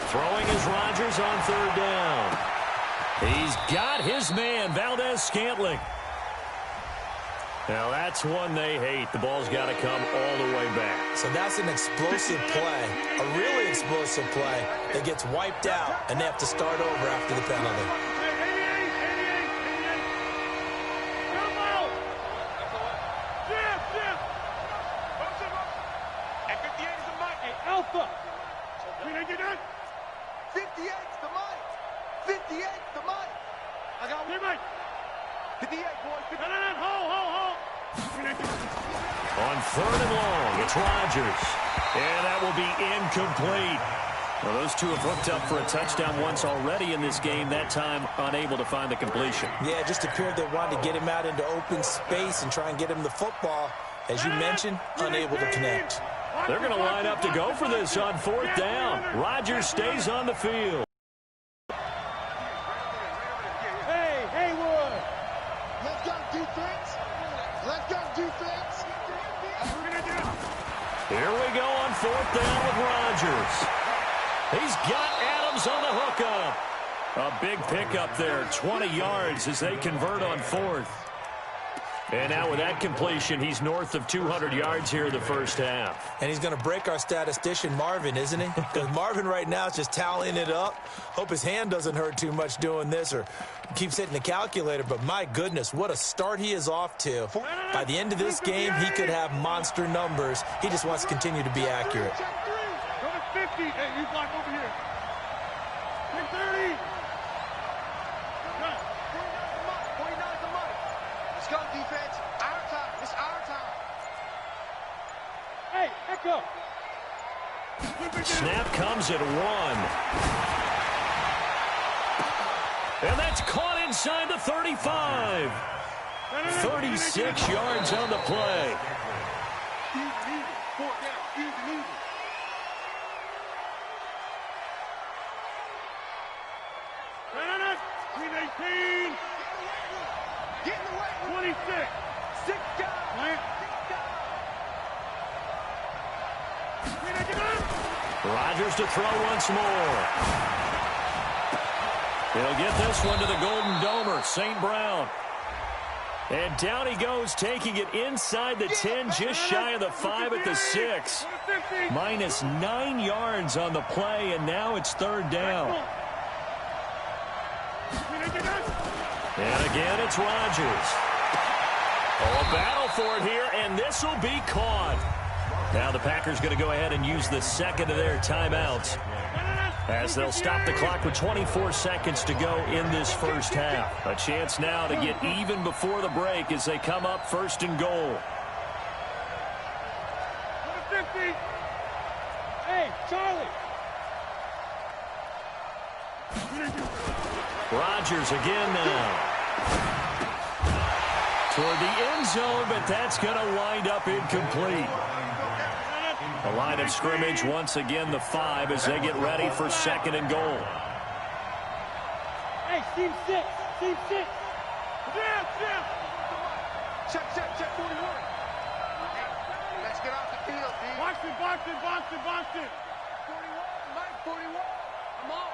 Throwing is Rodgers on 3rd down. He's got his man, Valdez-Scantling. Now, that's one they hate. The ball's got to come all the way back. So that's an explosive play, a really explosive play that gets wiped out, and they have to start over after the penalty. Alpha! 58's the mic! 58's the mic! I got one. 58, boys. Hold. On 3rd and long, it's Rodgers. And that will be incomplete. Well, those two have hooked up for a touchdown once already in this game, that time unable to find the completion. Yeah, it just appeared they wanted to get him out into open space and try and get him the football. As you mentioned, unable to connect. They're going to line up to go for this on 4th down. Rodgers stays on the field. Here we go on 4th down with Rodgers. He's got Adams on the hookup. A big pickup there, 20 yards as they convert on 4th. And now with that completion, he's north of 200 yards here in the first half. And he's going to break our statistician Marvin, isn't he? Because Marvin right now is just tallying it up. Hope his hand doesn't hurt too much doing this or keeps hitting the calculator. But my goodness, what a start he is off to. By the end of this game, he could have monster numbers. He just wants to continue to be accurate. Number 50. Hey, you block over here. 30. Go, defense. Our time. It's our time. Hey, echo. Snap comes at 1. And that's caught inside the 35. 36 yards on the play. Easy. 4 down. Easy. No. 18. Get in the way. 26. 6 guys. Rodgers to throw once more. He'll get this one to the Golden Domer, St. Brown. And down he goes, taking it inside the 10, just shy of the 5 at the 6. Minus 9 yards on the play, and now it's 3rd down. And again, it's Rodgers. Oh, a battle for it here, and this will be caught. Now the Packers going to go ahead and use the second of their timeouts as they'll stop the clock with 24 seconds to go in this first half. A chance now to get even before the break as they come up 1st and goal. 50. Hey, Charlie. Rodgers again now. Toward the end zone, but that's going to wind up incomplete. The line of scrimmage, once again, the 5 as they get ready for 2nd and goal. Hey, team 6. Team 6. Yeah. Check 41. Hey, let's get off the field, D. Box it. 41. Mike, 41. Come on.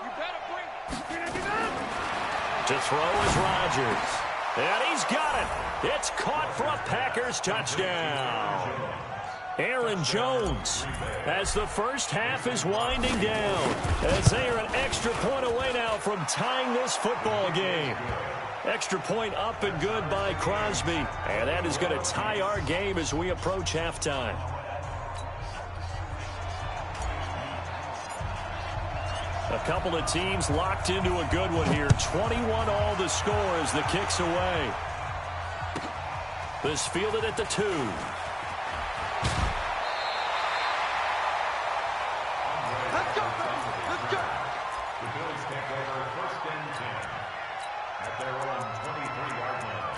You better bring it. To throw is Rodgers. And he's got it. It's caught for a Packers touchdown. Aaron Jones as the first half is winding down as they are an extra point away now from tying this football game. Extra point up and good by Crosby. And that is going to tie our game as we approach halftime. A couple of teams locked into a good one here. 21 all the score as the kick's away. This fielded at the 2. Let's go. The Bills take over 1st and 10 at their own 23-yard line.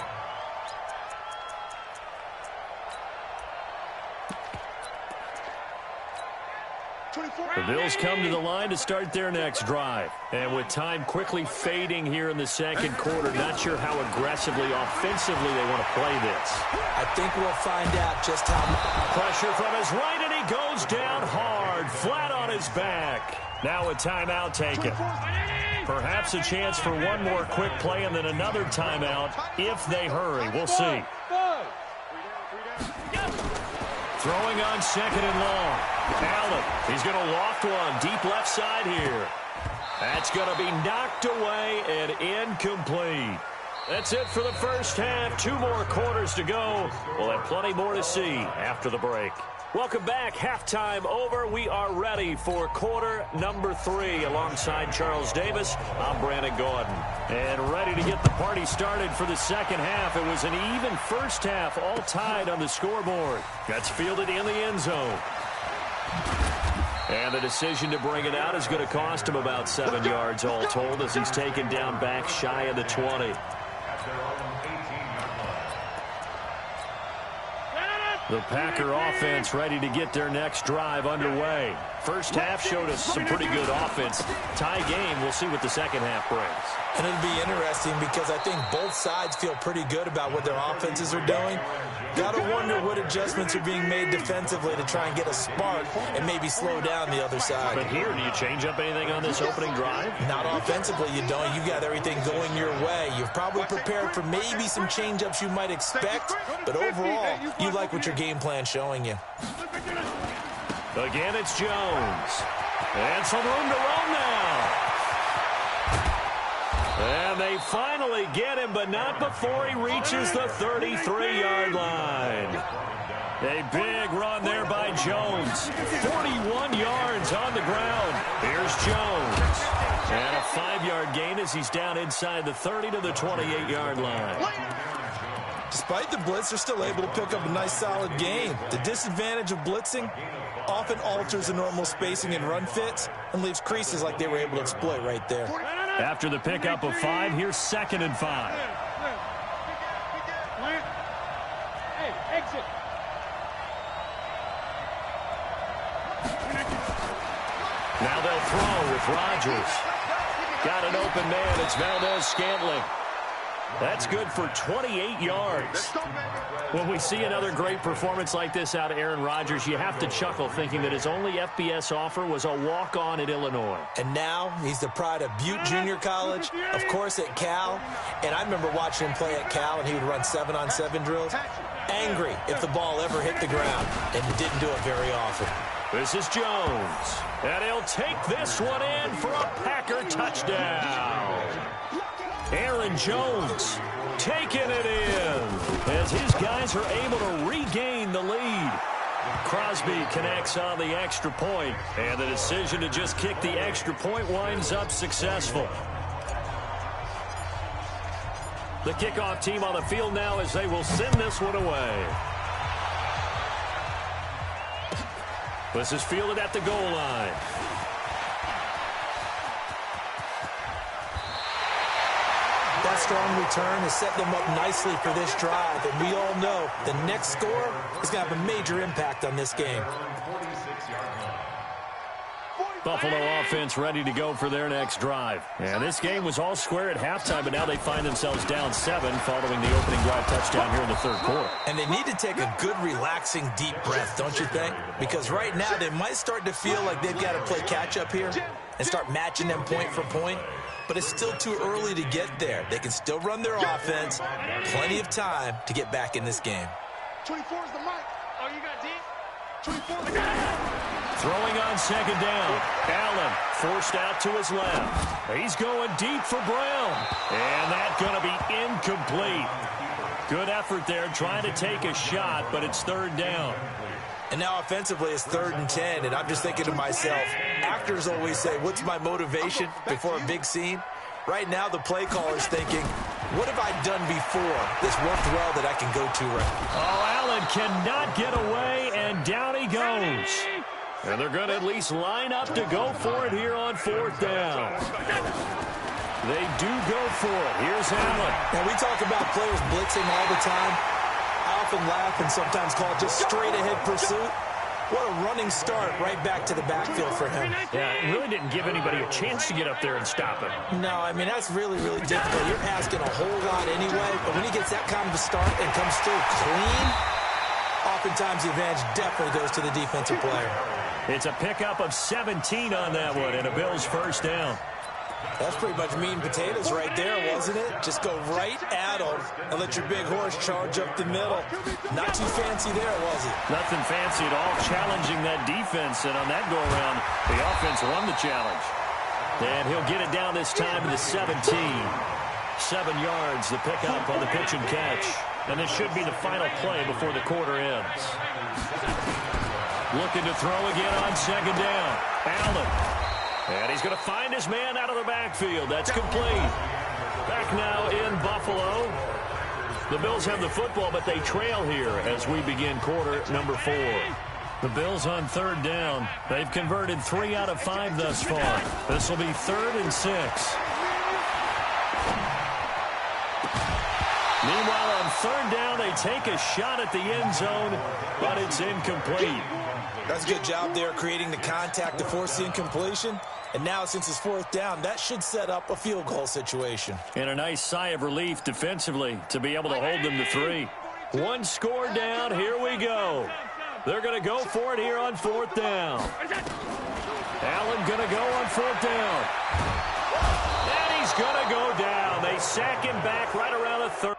The Bills come to the line to start their next drive. And with time quickly fading here in the 2nd quarter, not sure how aggressively, offensively they want to play this. I think we'll find out just how much. Pressure from his right, and he goes down hard, flat on his back. Now a timeout taken. Perhaps a chance for one more quick play and then another timeout if they hurry. We'll see. Throwing on 2nd and long. Allen, he's going to loft one deep left side here. That's going to be knocked away and incomplete. That's it for the first half. 2 more quarters to go. We'll have plenty more to see after the break. Welcome back. Halftime over. We are ready for quarter number 3. Alongside Charles Davis, I'm Brandon Gordon. And ready to get the party started for the second half. It was an even first half, all tied on the scoreboard. That's fielded in the end zone. And the decision to bring it out is going to cost him about 7 yards all told as he's taken down back shy of the 20. The Packer offense ready to get their next drive underway. First half showed us some pretty good offense. Tie game, we'll see what the second half brings. And it'll be interesting because I think both sides feel pretty good about what their offenses are doing. Got to wonder what adjustments are being made defensively to try and get a spark and maybe slow down the other side. But here, do you change up anything on this opening drive? Not offensively, you don't. You got everything going your way. You've probably prepared for maybe some change-ups you might expect, but overall, you like what your game plan's showing you. Again, it's Jones. And some room to run now. And they finally get him, but not before he reaches the 33-yard line. A big run there by Jones. 41 yards on the ground. Here's Jones. And a 5-yard gain as he's down inside the 30 to the 28-yard line. Despite the blitz, they're still able to pick up a nice, solid gain. The disadvantage of blitzing often alters the normal spacing and run fits and leaves creases like they were able to exploit right there. After the pickup of 5, here's 2nd and 5. Hey, exit. Now they'll throw with Rodgers. Got an open man. It's Valdez-Scantling. That's good for 28 yards. When we see another great performance like this out of Aaron Rodgers, you have to chuckle thinking that his only FBS offer was a walk-on at Illinois. And now he's the pride of Butte Junior College, of course at Cal. And I remember watching him play at Cal, and he would run 7-on-7 drills. Angry if the ball ever hit the ground, and he didn't do it very often. This is Jones, and he'll take this one in for a Packer touchdown. Aaron Jones taking it in as his guys are able to regain the lead. Crosby connects on the extra point, and the decision to just kick the extra point winds up successful. The kickoff team on the field now as they will send this one away. This is fielded at the goal line. That strong return has set them up nicely for this drive, and we all know the next score is going to have a major impact on this game. Buffalo offense ready to go for their next drive. And this game was all square at halftime, but now they find themselves down 7 following the opening drive touchdown here in the third quarter. And they need to take a good, relaxing, deep breath, don't you think? Because right now they might start to feel like they've got to play catch-up here and start matching them point for point. But it's still too early to get there. They can still run their offense. Plenty of time to get back in this game. 24 is the mic. Oh, you got deep? 24 is the Throwing on second down. Allen forced out to his left. He's going deep for Brown. And that's going to be incomplete. Good effort there trying to take a shot, but it's third down. And now offensively it's 3rd and 10, and I'm just thinking to myself, actors always say, what's my motivation before a big scene? Right now the play caller's thinking, what have I done before that's worked well that I can go to right now? Oh, Allen cannot get away, and down he goes. And they're going to at least line up to go for it here on 4th down. They do go for it. Here's Allen. Now we talk about players blitzing all the time. I often laugh and sometimes call it just straight-ahead pursuit. What a running start right back to the backfield for him. Yeah, it really didn't give anybody a chance to get up there and stop him. No, I mean, that's really, really difficult. You're asking a whole lot anyway, but when he gets that kind of a start and comes through clean, oftentimes the advantage definitely goes to the defensive player. It's a pickup of 17 on that one, and a Bills first down. That's pretty much meat and potatoes right there, wasn't it? Just go right at them and let your big horse charge up the middle. Not too fancy there, was it? Nothing fancy at all, challenging that defense, and on that go-around, the offense won the challenge. And he'll get it down this time to the 17. 7 yards, the pickup on the pitch and catch. And this should be the final play before the quarter ends. Looking to throw again on second down. Allen. And he's going to find his man out of the backfield. That's complete. Back now in Buffalo. The Bills have the football, but they trail here as we begin quarter number 4. The Bills on third down. They've converted 3 out of 5 thus far. This will be 3rd and 6. Meanwhile, on third down, they take a shot at the end zone, but it's incomplete. That's a good job there creating the contact to force the incompletion. And now, since it's fourth down, that should set up a field goal situation. And a nice sigh of relief defensively to be able to hold them to 3. One score down. Here we go. They're going to go for it here on fourth down. Allen going to go on fourth down. And he's going to go down. They sack him back right around the 30.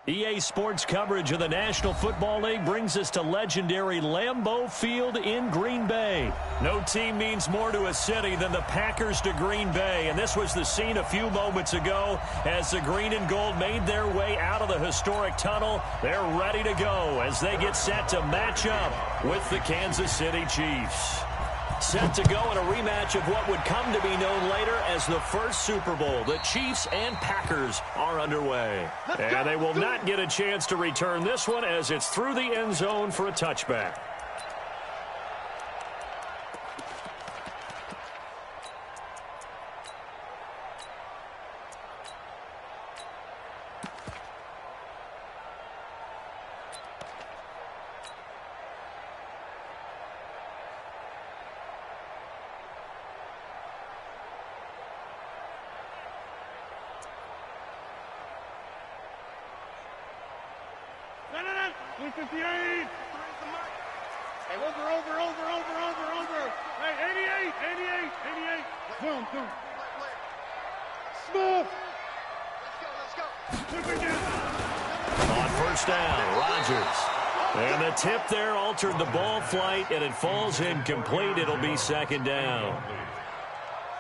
EA Sports coverage of the National Football League brings us to legendary Lambeau Field in Green Bay. No team means more to a city than the Packers to Green Bay, and this was the scene a few moments ago as the green and gold made their way out of the historic tunnel. They're ready to go as they get set to match up with the Kansas City Chiefs. Set to go in a rematch of what would come to be known later as the first Super Bowl. The Chiefs and Packers are underway. And they will not get a chance to return this one as it's through the end zone for a touchback. Tip there altered the ball flight, and it falls incomplete. It'll be second down.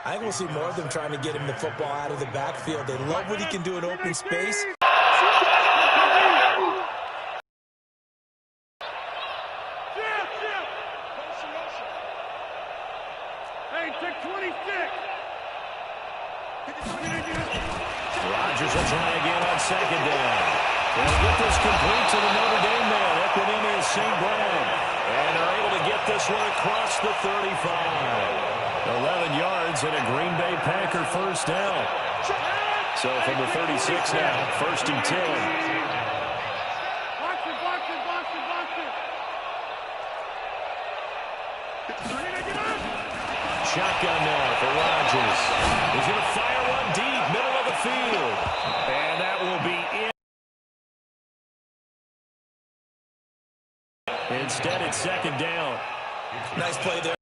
I think we'll see more of them trying to get him the football out of the backfield. They love what he can do in open space. Hey, take 26. high again on second down. They'll get this complete to the Notre Dame man, Equanimeous St. Brown. And they're able to get this one across the 35. 11 yards and a Green Bay Packer first down. So from the 36 now, 1st and 10. Shotgun now for Rodgers. He's going to fire one deep, middle of the field. And that will be in. Instead, it's 2nd down. Nice play there.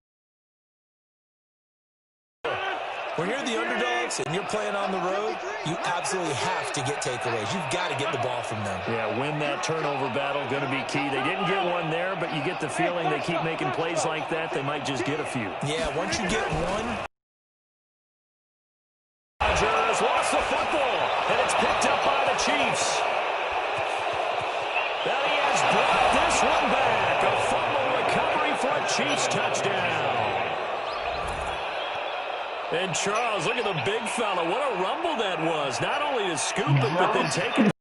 When you're the underdogs and you're playing on the road, you absolutely have to get takeaways. You've got to get the ball from them. Yeah, win that turnover battle, going to be key. They didn't get one there, but you get the feeling they keep making plays like that, they might just get a few. Yeah, once you get one. Rodgers lost the football, and it's picked up by the Chiefs. Now he has brought this one back. A fumble recovery for a Chiefs touchdown. And Charles, look at the big fella. What a rumble that was. Not only to scoop it, but then take it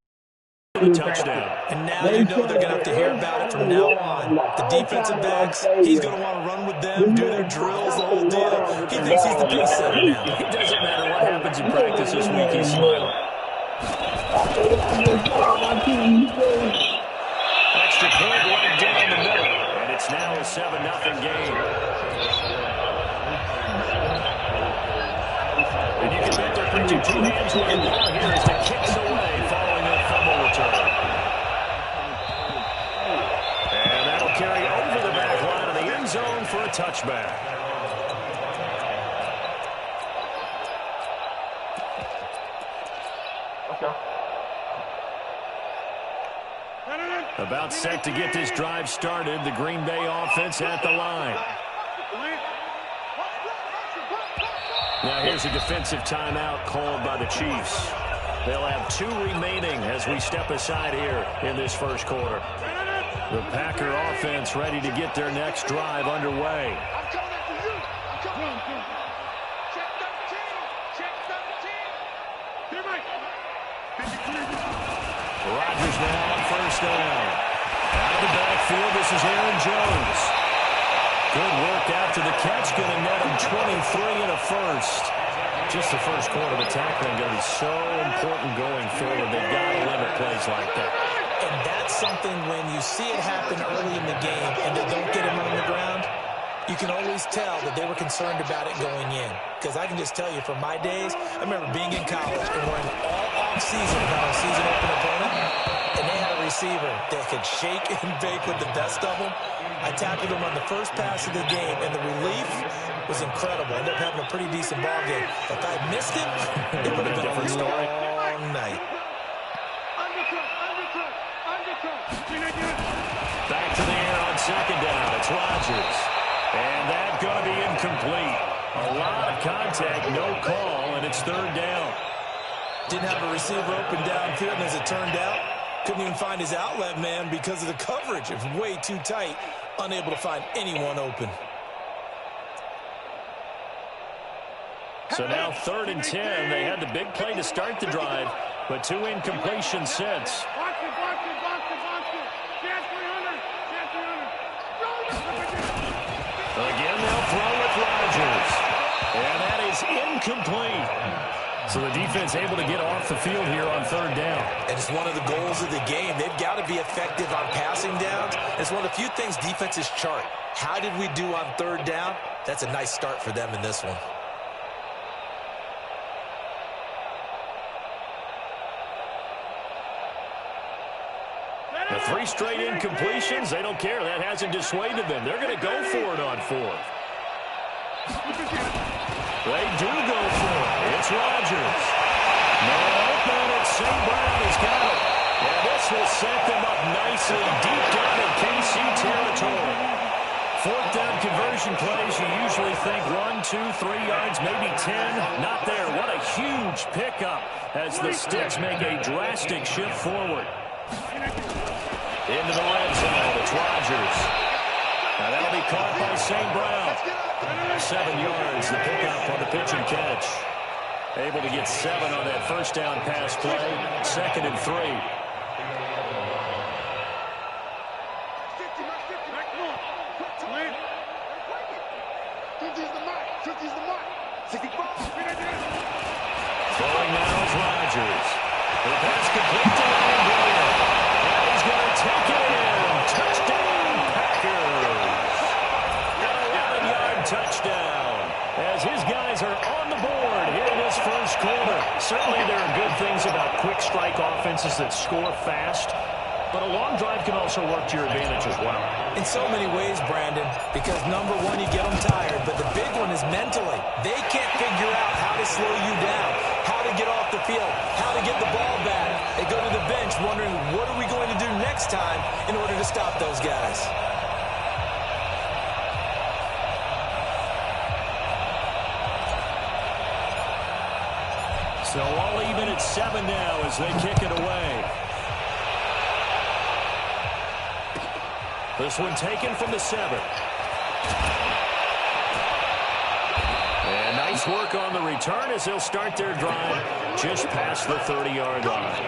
to the touchdown. And now you know they're going to have to hear about it from now on. The defensive backs, he's going to want to run with them, do their drills, the whole deal. He thinks he's the pace setter now. It doesn't matter what happens in practice this week. He's smiling. Extra point right down the middle. And it's now a 7-0 game. And you can bet they're putting 2 hands where the ball here is to kicks away following that fumble return. And that'll carry over the back line of the end zone for a touchback. About set to get this drive started. The Green Bay offense at the line. Now here's a defensive timeout called by the Chiefs. They'll have 2 remaining as we step aside here in this first quarter. The Packer offense ready to get their next drive underway. Rodgers now on first down. Out of the backfield, this is Aaron Jones. Good work after the catch, going to net him 23 and a first. Just the first quarter of the tackling going to be so important going forward. They've got to limit plays like that. And that's something when you see it happen early in the game and they don't get him on the ground, you can always tell that they were concerned about it going in. Because I can just tell you from my days, I remember being in college and running all off-season, not a season-open opponent, and they had a receiver that could shake and bake with the best of them. I tackled him on the first pass of the game, and the relief was incredible. I ended up having a pretty decent ball game. If I missed it, it would have been a different story all night. Back to the air on second down. It's Rodgers. And that's going to be incomplete. A lot of contact, no call, and it's 3rd down. Didn't have a receiver open downfield, and as it turned out, couldn't even find his outlet man because of the coverage. It was way too tight, unable to find anyone open. So now 3rd and 10. They had the big play to start the drive, but 2 incompletions since. Again, they'll throw with Rodgers. And that is incomplete. So the defense able to get off the field here on 3rd down. And it's one of the goals of the game. They've got to be effective on passing downs. It's one of the few things defenses chart. How did we do on 3rd down? That's a nice start for them in this one. The 3 straight incompletions, they don't care. That hasn't dissuaded them. They're going to go for it on 4th. They do go for it. It's Rodgers. No open. It's St. Brown. He's got it. And this will set them up nicely deep down in KC territory. 4th down conversion plays, you usually think 1, 2, 3 yards, maybe 10. Not there. What a huge pickup as the Sticks make a drastic shift forward. Into the red zone, it's Rodgers. Now that'll be caught by St. Brown. 7 yards, the pickup on the pitch and catch. Able to get 7 on that first down pass play. 2nd and 3. Throwing now is Rodgers. The pass complete to Williams. And he's going to take it in. Touchdown, Packers. An 11-yard touchdown. As his guys are on the board here in this first quarter. Certainly there are good things about quick strike offenses that score fast. But a long drive can also work to your advantage as well. In so many ways, Brandon, because number one, you get them tired, but the big one is mentally. They can't figure out how to slow you down, how to get off the field, how to get the ball back. They go to the bench wondering, what are we going to do next time in order to stop those guys? So all even at 7 now as they kick it away. This one taken from the 7. And nice work on the return as they'll start their drive just past the 30-yard line.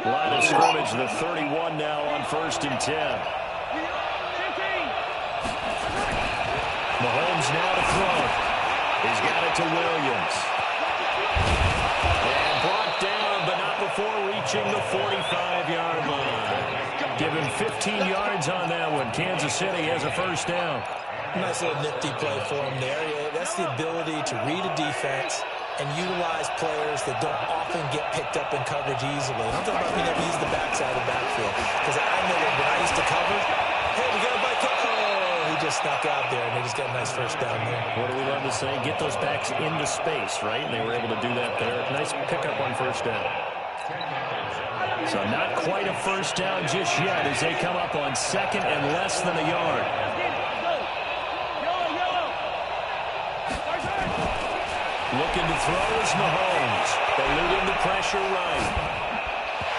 Line of scrimmage, the 31 now on 1st and 10. Mahomes now to throw. He's got it to Williams. And brought down, but not before reaching the 45-yard line. Give him 15 yards on that one. Kansas City has a first down. Nice little nifty play for him there. That's the ability to read a defense and utilize players that don't often get picked up in coverage easily. I'm talking about being able to use the backside of the backfield. Because I know that when I used to cover, hey, we got a bike. He just snuck out there, and they just got a nice first down there. What do we love to say? Get those backs into space, right? And they were able to do that there. Nice pickup on first down. So not quite a first down just yet as they come up on 2nd and less than a yard. Looking to throw is Mahomes. Eluding the pressure right.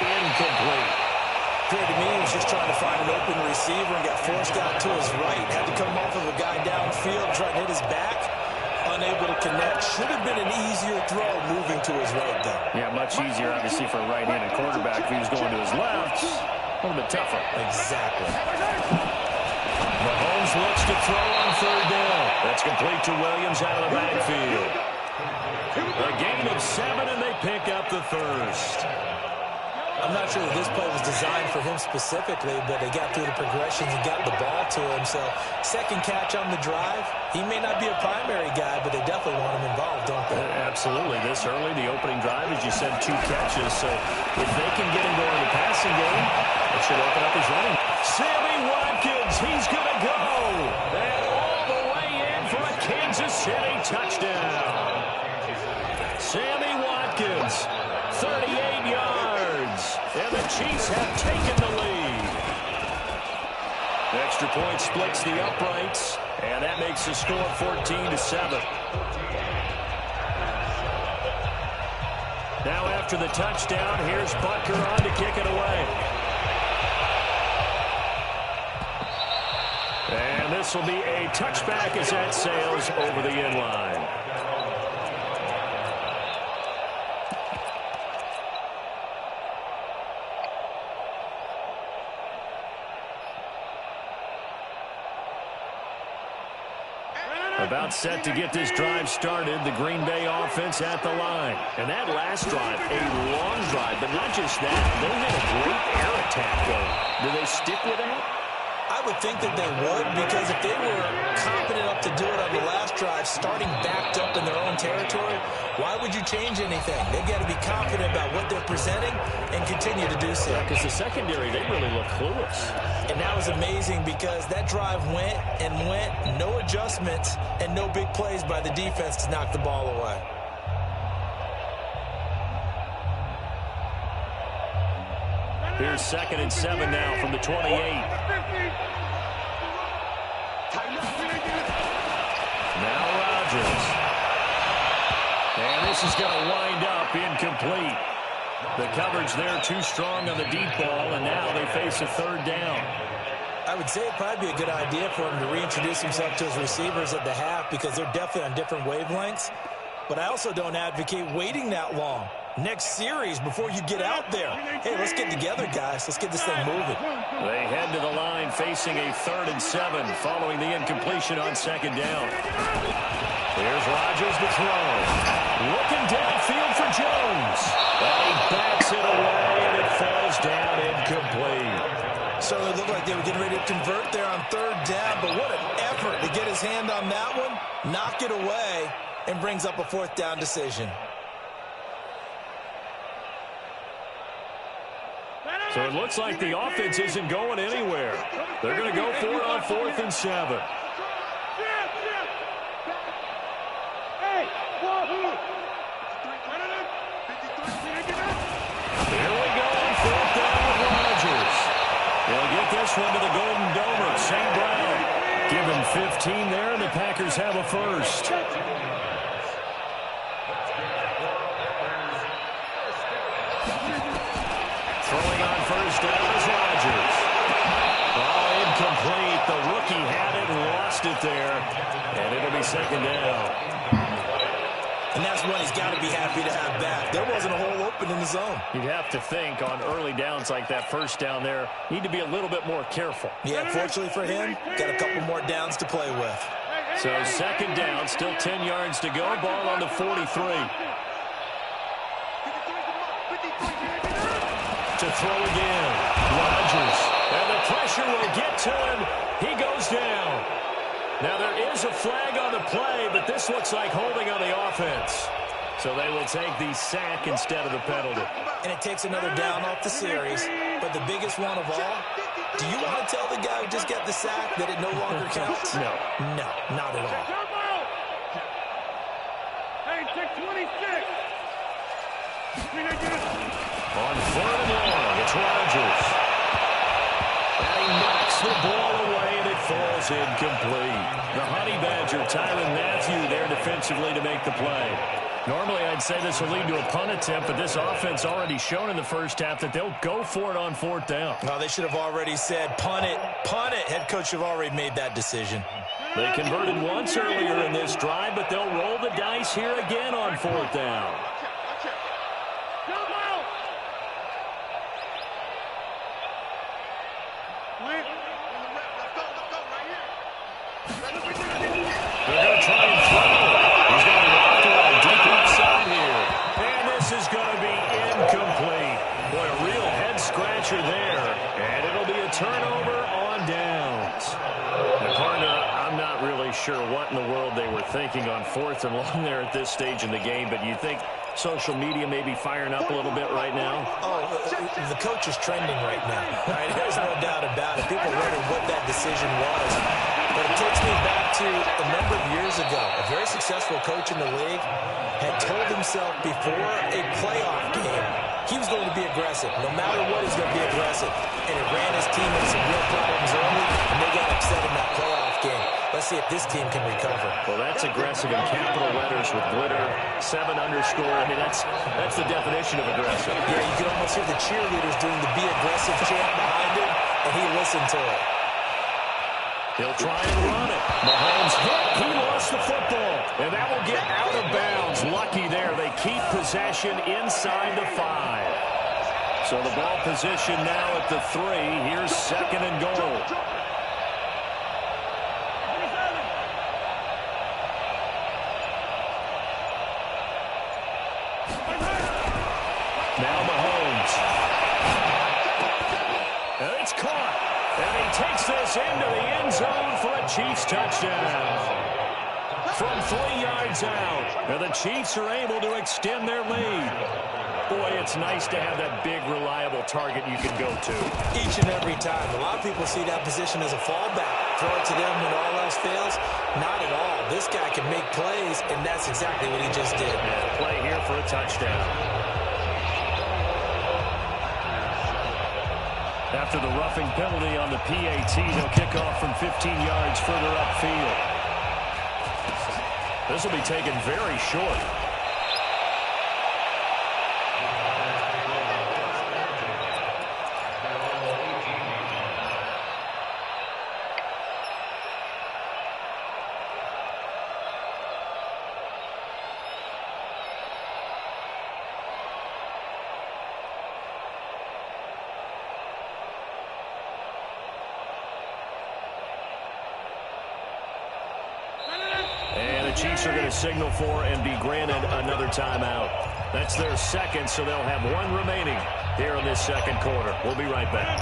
Incomplete. To me, he was just trying to find an open receiver and got forced out to his right. Had to come off of a guy downfield, trying to hit his back. Unable to connect. Should have been an easier throw moving to his right, though. Yeah, much easier, obviously, for a right-handed quarterback. If he was going to his left, a little bit tougher. Exactly. Mahomes looks to throw on 3rd down. That's complete to Williams out of the backfield. A gain of 7, and they pick up the first. I'm not sure that this play was designed for him specifically, but they got through the progressions and got the ball to him. So, second catch on the drive. He may not be a primary guy, but they definitely want him involved, don't they? Absolutely. This early, the opening drive, as you said, 2 catches. So, if they can get him going in the passing game, it should open up his running. Sammy Watkins, he's going to go. And all the way in for a Kansas City touchdown. Sammy Watkins, 38 yards. And the Chiefs have taken the lead. The extra point splits the uprights, and that makes the score 14-7. Now after the touchdown, here's Butker on to kick it away. And this will be a touchback as that sails over the end line. About set to get this drive started, the Green Bay offense at the line. And that last drive, a long drive, but not just that. They had a great air attack going. Do they stick with that? I would think that they would, because if they were confident enough to do it on the last drive, starting backed up in their own territory, why would you change anything? They've got to be confident about what they're presenting and continue to do so. Because the secondary, they really look clueless. And that was amazing because that drive went and went, no adjustments, and no big plays by the defense to knock the ball away. Here's 2nd and 7 now from the 28. Now Rodgers. And this is going to wind up incomplete. The coverage there too strong on the deep ball, and now they face a third down. I would say it'd probably be a good idea for him to reintroduce himself to his receivers at the half because they're definitely on different wavelengths. But I also don't advocate waiting that long. Next series before you get out there. Hey, let's get together, guys. Let's get this thing moving. They head to the line facing a 3rd and 7 following the incompletion on 2nd down. Here's Rodgers to throw. Looking downfield for Jones. And he backs it away, and it falls down incomplete. So it looked like they were getting ready to convert there on 3rd down, but what an effort to get his hand on that one, knock it away, and brings up a 4th down decision. So it looks like the offense isn't going anywhere. They're going to go for it on 4th and 7. Here we go on 4th down with Rodgers. They'll get this one to the Golden Domer, St. Brown. Give him 15 there, and the Packers have a first. Throwing on 1st down is Rodgers. Oh, incomplete. The rookie had it and lost it there. And it'll be 2nd down. And that's one he's got to be happy to have back. There wasn't a hole open in the zone. You'd have to think on early downs like that 1st down there, need to be a little bit more careful. Yeah, fortunately for him, got a couple more downs to play with. So 2nd down, still 10 yards to go. Ball on the 43. To throw again. Rodgers. And the pressure will get to him. He goes down. Now there is a flag on the play, but this looks like holding on the offense. So they will take the sack instead of the penalty. And it takes another down off the series. But the biggest one of all, do you want to tell the guy who just got the sack that it no longer counts? No. No, not at all. Hey, 626. On 3rd and long, it's Rodgers. And he knocks the ball away, and it falls incomplete. The Honey Badger, Tyrann Mathieu, there defensively to make the play. Normally, I'd say this will lead to a punt attempt, but this offense already shown in the 1st half that they'll go for it on 4th down. No, they should have already said, punt it, punt it. Head coach have already made that decision. They converted once earlier in this drive, but they'll roll the dice here again on 4th down. They're going to try and throw. He's going to walk to a deep outside here. And this is going to be incomplete. Boy, a real head-scratcher there. And it'll be a turnover on downs. Now, partner, I'm not really sure what in the world they were thinking on 4th and long there at this stage in the game, but you think social media may be firing up a little bit right now? Oh, the coach is trending right now. Right? There's no doubt about it. People wondered what that decision was. But it takes me back to a number of years ago. A very successful coach in the league had told himself before a playoff game he was going to be aggressive. No matter what, he's going to be aggressive. And it ran his team into some real problems early, and they got upset in that playoff game. Let's see if this team can recover. Well, that's aggressive in capital letters with glitter, 7 underscore. I mean, that's the definition of aggressive. Yeah, you can almost hear the cheerleaders doing the be aggressive chant behind him, and he listened to it. He'll try and run it. Mahomes hit. He lost the football. And that will get out of bounds. Lucky there. They keep possession inside the 5. So the ball position now at the 3. Here's 2nd and goal. Now Mahomes. And it's caught. And he takes this into the end zone for a Chiefs touchdown. From 3 yards out. And the Chiefs are able to extend their lead. Boy, it's nice to have that big, reliable target you can go to. Each and every time. A lot of people see that position as a fallback. Throw it to them when all else fails. Not at all. This guy can make plays, and that's exactly what he just did. And a play here for a touchdown. After the roughing penalty on the PAT, they'll kick off from 15 yards further upfield. This will be taken very short. the Chiefs are going to signal for and be granted another timeout. That's their second, so they'll have one remaining here in this second quarter. We'll be right back.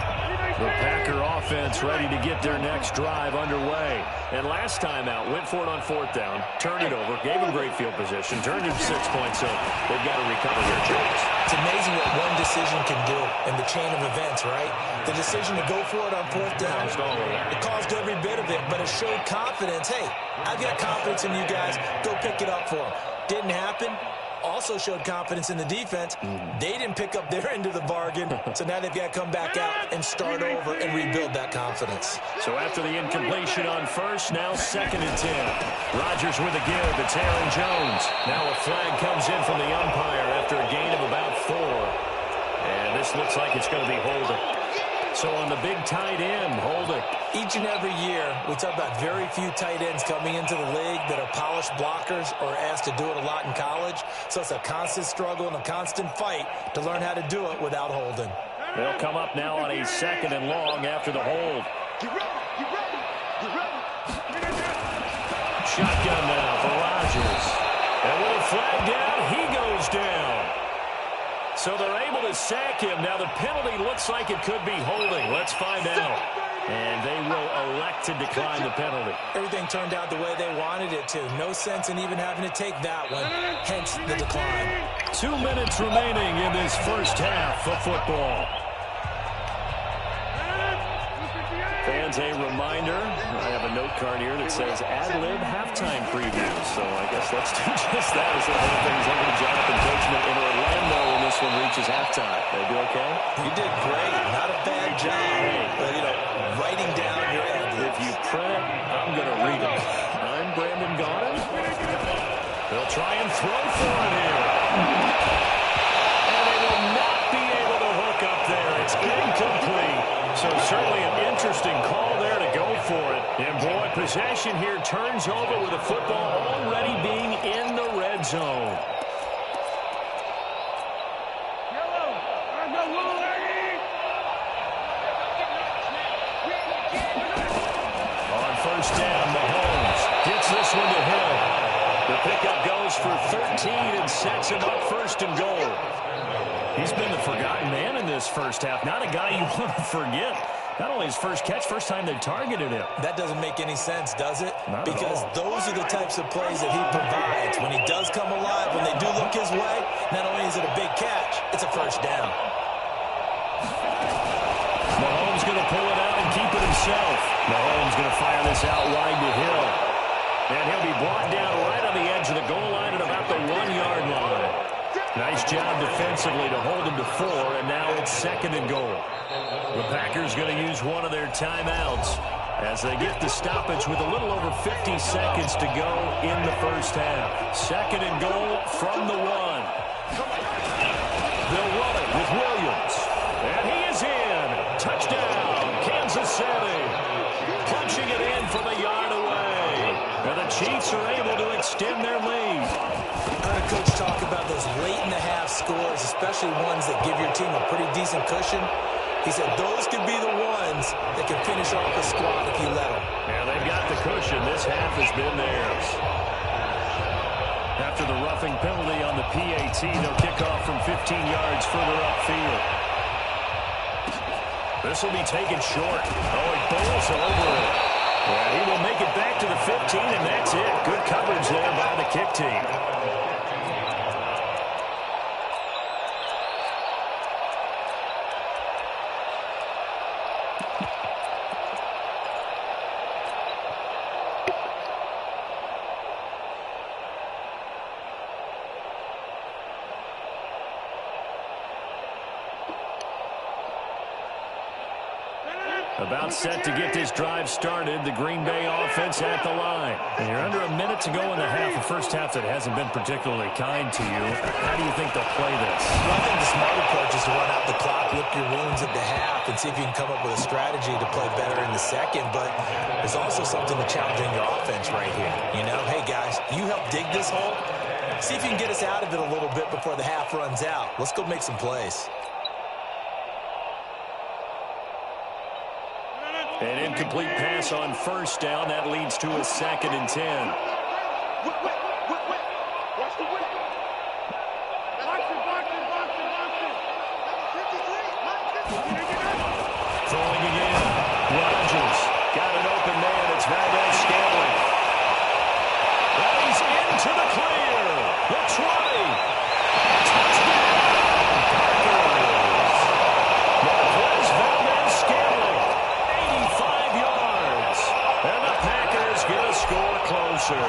The Packer offense ready to get their next drive underway. And last time out, went for it on fourth down, turned it over, gave them great field position, turned it 6 points, so they've got to recover their chance. It's amazing what one decision can do in the chain of events, right? The decision to go for it on fourth down, it caused every bit of it, but it showed confidence. Hey, I've got confidence in you guys. Go pick it up for them. Didn't happen. Also showed confidence in the defense. They didn't pick up their end of the bargain, so now they've got to come back out and start over and rebuild that confidence. So after the incompletion on first, now 2nd and 10. Rodgers with a give. It's Aaron Jones. Now a flag comes in from the umpire after a gain of about 4. And this looks like it's going to be holding. So on the big tight end, holding. Each and every year, we talk about very few tight ends coming into the league that are polished blockers or asked to do it a lot in college. So it's a constant struggle and a constant fight to learn how to do it without holding. They'll come up now on a 2nd and long after the hold. Shotgun now for Rodgers. And with a flag down, he goes down. So they're able to sack him. Now the penalty looks like it could be holding. Let's find out. And they will elect to decline the penalty. Everything turned out the way they wanted it to. No sense in even having to take that one, hence the decline. 2 minutes remaining in this first half of football. Fans, a reminder, I have a note card here that says ad-lib halftime preview. So I guess let's do just that as the whole thing's over to Jonathan Coachman in Orlando when this one reaches halftime. They do okay? You did great. Not a bad job. But, you know, writing down your ad-libs. If you print, I'm going to read it. I'm Brandon Gaudin. They'll try and throw for it here. And they will not be able to hook up there. It's incomplete. So certainly an interesting call there to go for it. And boy, possession here turns over with the football already being in the red zone. On first down, Mahomes gets this one to Hill. The pickup goes for 13 and sets him up 1st and goal. He's been the forgotten man in this first half. Not a guy you want to forget. Not only his first catch, first time they targeted him. That doesn't make any sense, does it? Not because those are the types of plays that he provides. When he does come alive, when they do look his way, not only is it a big catch, it's a first down. Mahomes going to pull it out and keep it himself. Mahomes going to fire this out wide to Hill. And he'll be brought down right on the edge of the goal line at about the 1-yard line. Nice job defensively to hold him to 4, and now it's 2nd and goal. The Packers going to use one of their timeouts as they get the stoppage with a little over 50 seconds to go in the first half. 2nd and goal from the 1. They'll run it with Williams. And he is in. Touchdown, Kansas City. Punching it in from a yard away. And the Chiefs are able to extend their lead. I heard Coach talk about those late-in-the-half scores, especially ones that give your team a pretty decent cushion. He said those could be the ones that can finish off the squad if you let them. Yeah, they've got the cushion. This half has been theirs. After the roughing penalty on the PAT, they'll kick off from 15 yards further upfield. This will be taken short. Oh, he bowls over it. And he will make it back to the 15, and that's it. Good coverage there by the kick team. About set to get this drive started. The Green Bay offense at the line. And you're under a minute to go in the half. A first half that hasn't been particularly kind to you. How do you think they'll play this? Well, I think the smart approach is to run out the clock, lick your wounds at the half, and see if you can come up with a strategy to play better in the second. But there's also something to challenging your offense right here. You know, hey, guys, you help dig this hole. See if you can get us out of it a little bit before the half runs out. Let's go make some plays. An incomplete pass on first down. That leads to a 2nd and 10. Watch the whip. Throwing again. Rodgers got an open man. It's Madden. And he's into the clear. The 20. Touchdown. Marquez Valdez-Scantling. 85 yards. And the Packers get a score closer.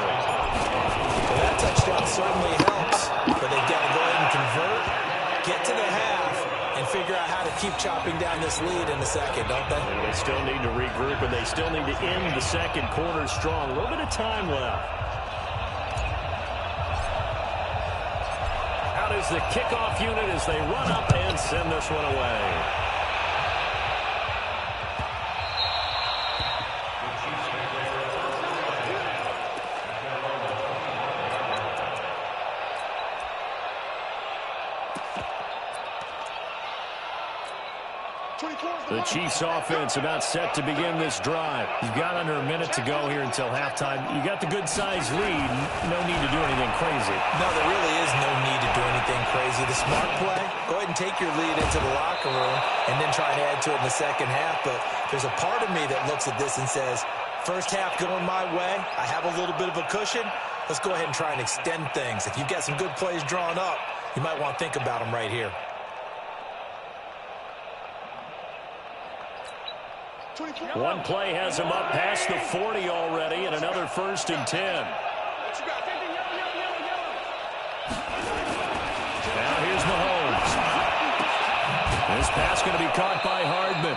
Well, that touchdown certainly helps, but they've got to go ahead and convert, get to the half, and figure out how to keep chopping down this lead in the second, don't they? And they still need to regroup, and they still need to end the second quarter strong. A little bit of time left. Out is the kickoff unit as they run up and send this one away. The Chiefs offense about set to begin this drive. You've got under a minute to go here until halftime. You got the good-sized lead. No need to do anything crazy. No, there really is no need to do anything crazy. The smart play, go ahead and take your lead into the locker room and then try and add to it in the second half. But there's a part of me that looks at this and says, first half going my way, I have a little bit of a cushion. Let's go ahead and try and extend things. If you've got some good plays drawn up, you might want to think about them right here. One play has him up past the 40 already, and another 1st and 10. Now here's Mahomes. This pass going to be caught by Hardman.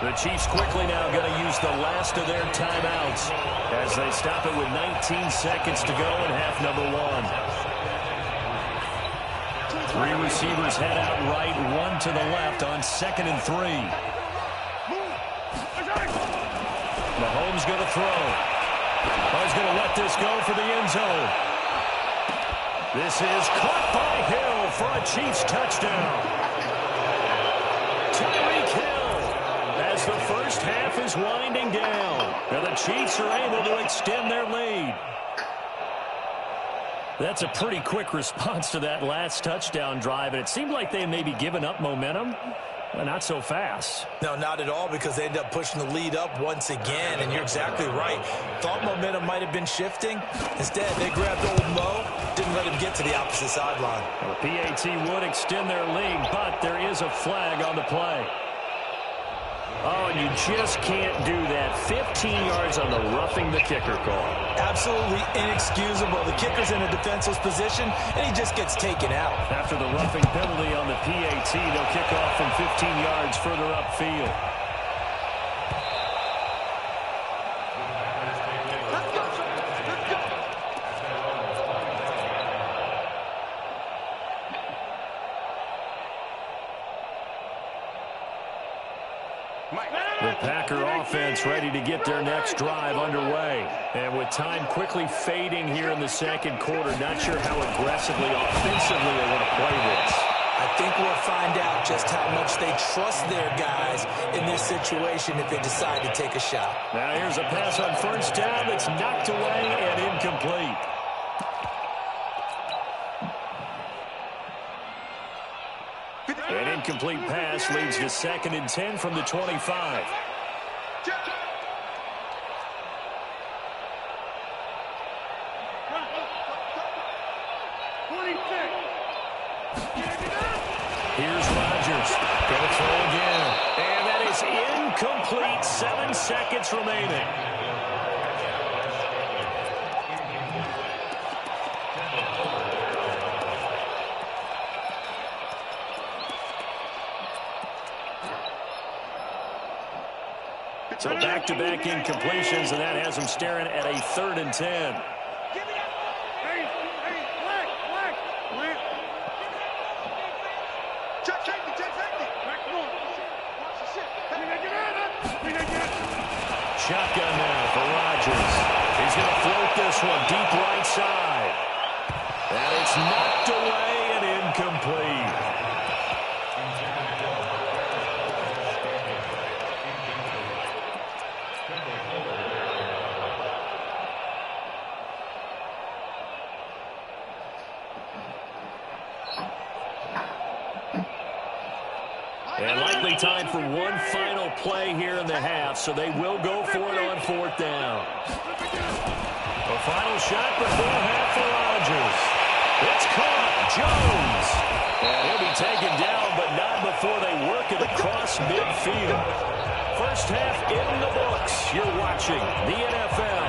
The Chiefs quickly now going to use the last of their timeouts as they stop it with 19 seconds to go in half number 1. 3 receivers head out right, 1 to the left on 2nd and 3. Mahomes going to throw. He's going to let this go for the end zone. This is caught by Hill for a Chiefs touchdown. Tyreek Hill as the first half is winding down. And the Chiefs are able to extend their lead. That's a pretty quick response to that last touchdown drive, and it seemed like they may be giving up momentum. Well, not so fast. No, not at all, because they end up pushing the lead up once again, and you're exactly right. Thought momentum might have been shifting. Instead, they grabbed old Mo, didn't let him get to the opposite sideline. Well, PAT would extend their lead, but there is a flag on the play. Oh, and you just can't do that. 15 yards on the roughing the kicker call. Absolutely inexcusable. The kicker's in a defenseless position, and he just gets taken out. After the roughing penalty on the PAT, they'll kick off from 15 yards further upfield. The Packer offense ready to get their next drive underway. And with time quickly fading here in the second quarter, not sure how aggressively, offensively they want to play this. I think we'll find out just how much they trust their guys in this situation if they decide to take a shot. Now here's a pass on 1st down that's knocked away and incomplete. An incomplete pass leads to 2nd and 10 from the 25. Here's Rodgers. Going to throw again. And that is incomplete. 7 seconds remaining. So back-to-back incompletions, and that has them staring at a 3rd and 10. Shotgun now for Rodgers. He's going to float this one deep right side. And it's knocked away and incomplete. And likely time for one final play here in the half, so they will go for it on 4th down. The final shot before half for Rodgers. It's caught. Jones. And he'll be taken down, but not before they work it across midfield. First half in the books. You're watching the NFL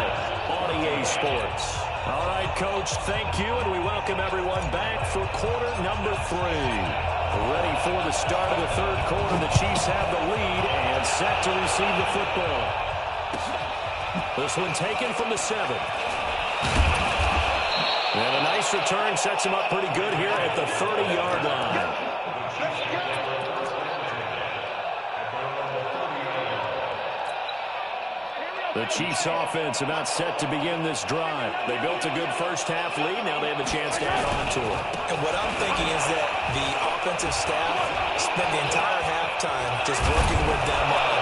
on EA Sports. All right, Coach, thank you, and we welcome everyone back for quarter number 3. Ready for the start of the 3rd quarter. The Chiefs have the lead and set to receive the football. This one taken from the 7. And a nice return sets him up pretty good here at the 30-yard line. The Chiefs offense about set to begin this drive. They built a good first half lead. Now they have a chance to add on to it. And what I'm thinking is that the offensive staff spent the entire halftime just working with them on,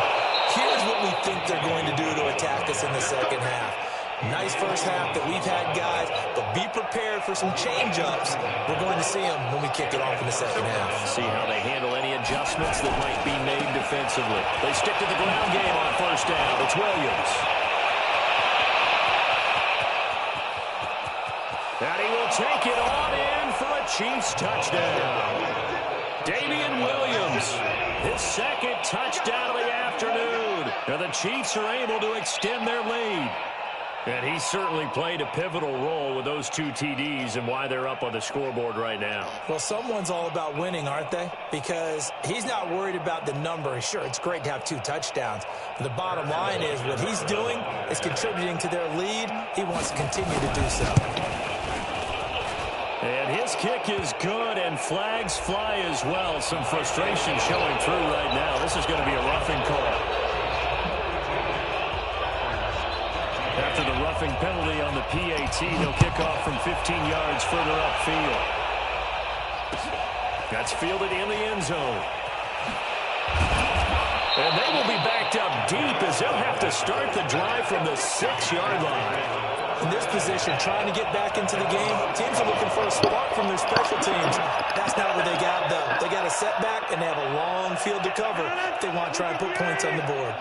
here's what we think they're going to do to attack us in the second half. Nice first half that we've had, guys, but be prepared for some change-ups. We're going to see them when we kick it off in the second half. See how they handle any adjustments that might be made defensively. They stick to the ground game on first down. It's Williams. And he will take it on in for a Chiefs touchdown. Damian Williams, his second touchdown of the afternoon. And the Chiefs are able to extend their lead. And he certainly played a pivotal role with those 2 TDs and why they're up on the scoreboard right now. Well, someone's all about winning, aren't they? Because he's not worried about the number. Sure, it's great to have 2 touchdowns. But the bottom line is what he's doing is contributing to their lead. He wants to continue to do so. And his kick is good, and flags fly as well. Some frustration showing through right now. This is going to be a roughing call. After the roughing penalty on the PAT, they'll kick off from 15 yards further upfield. That's fielded in the end zone. And they will be backed up deep as they'll have to start the drive from the 6-yard line. In this position, trying to get back into the game, teams are looking for a spark from their special teams. That's not what they got, though. They got a setback, and they have a long field to cover if they want to try and put points on the board.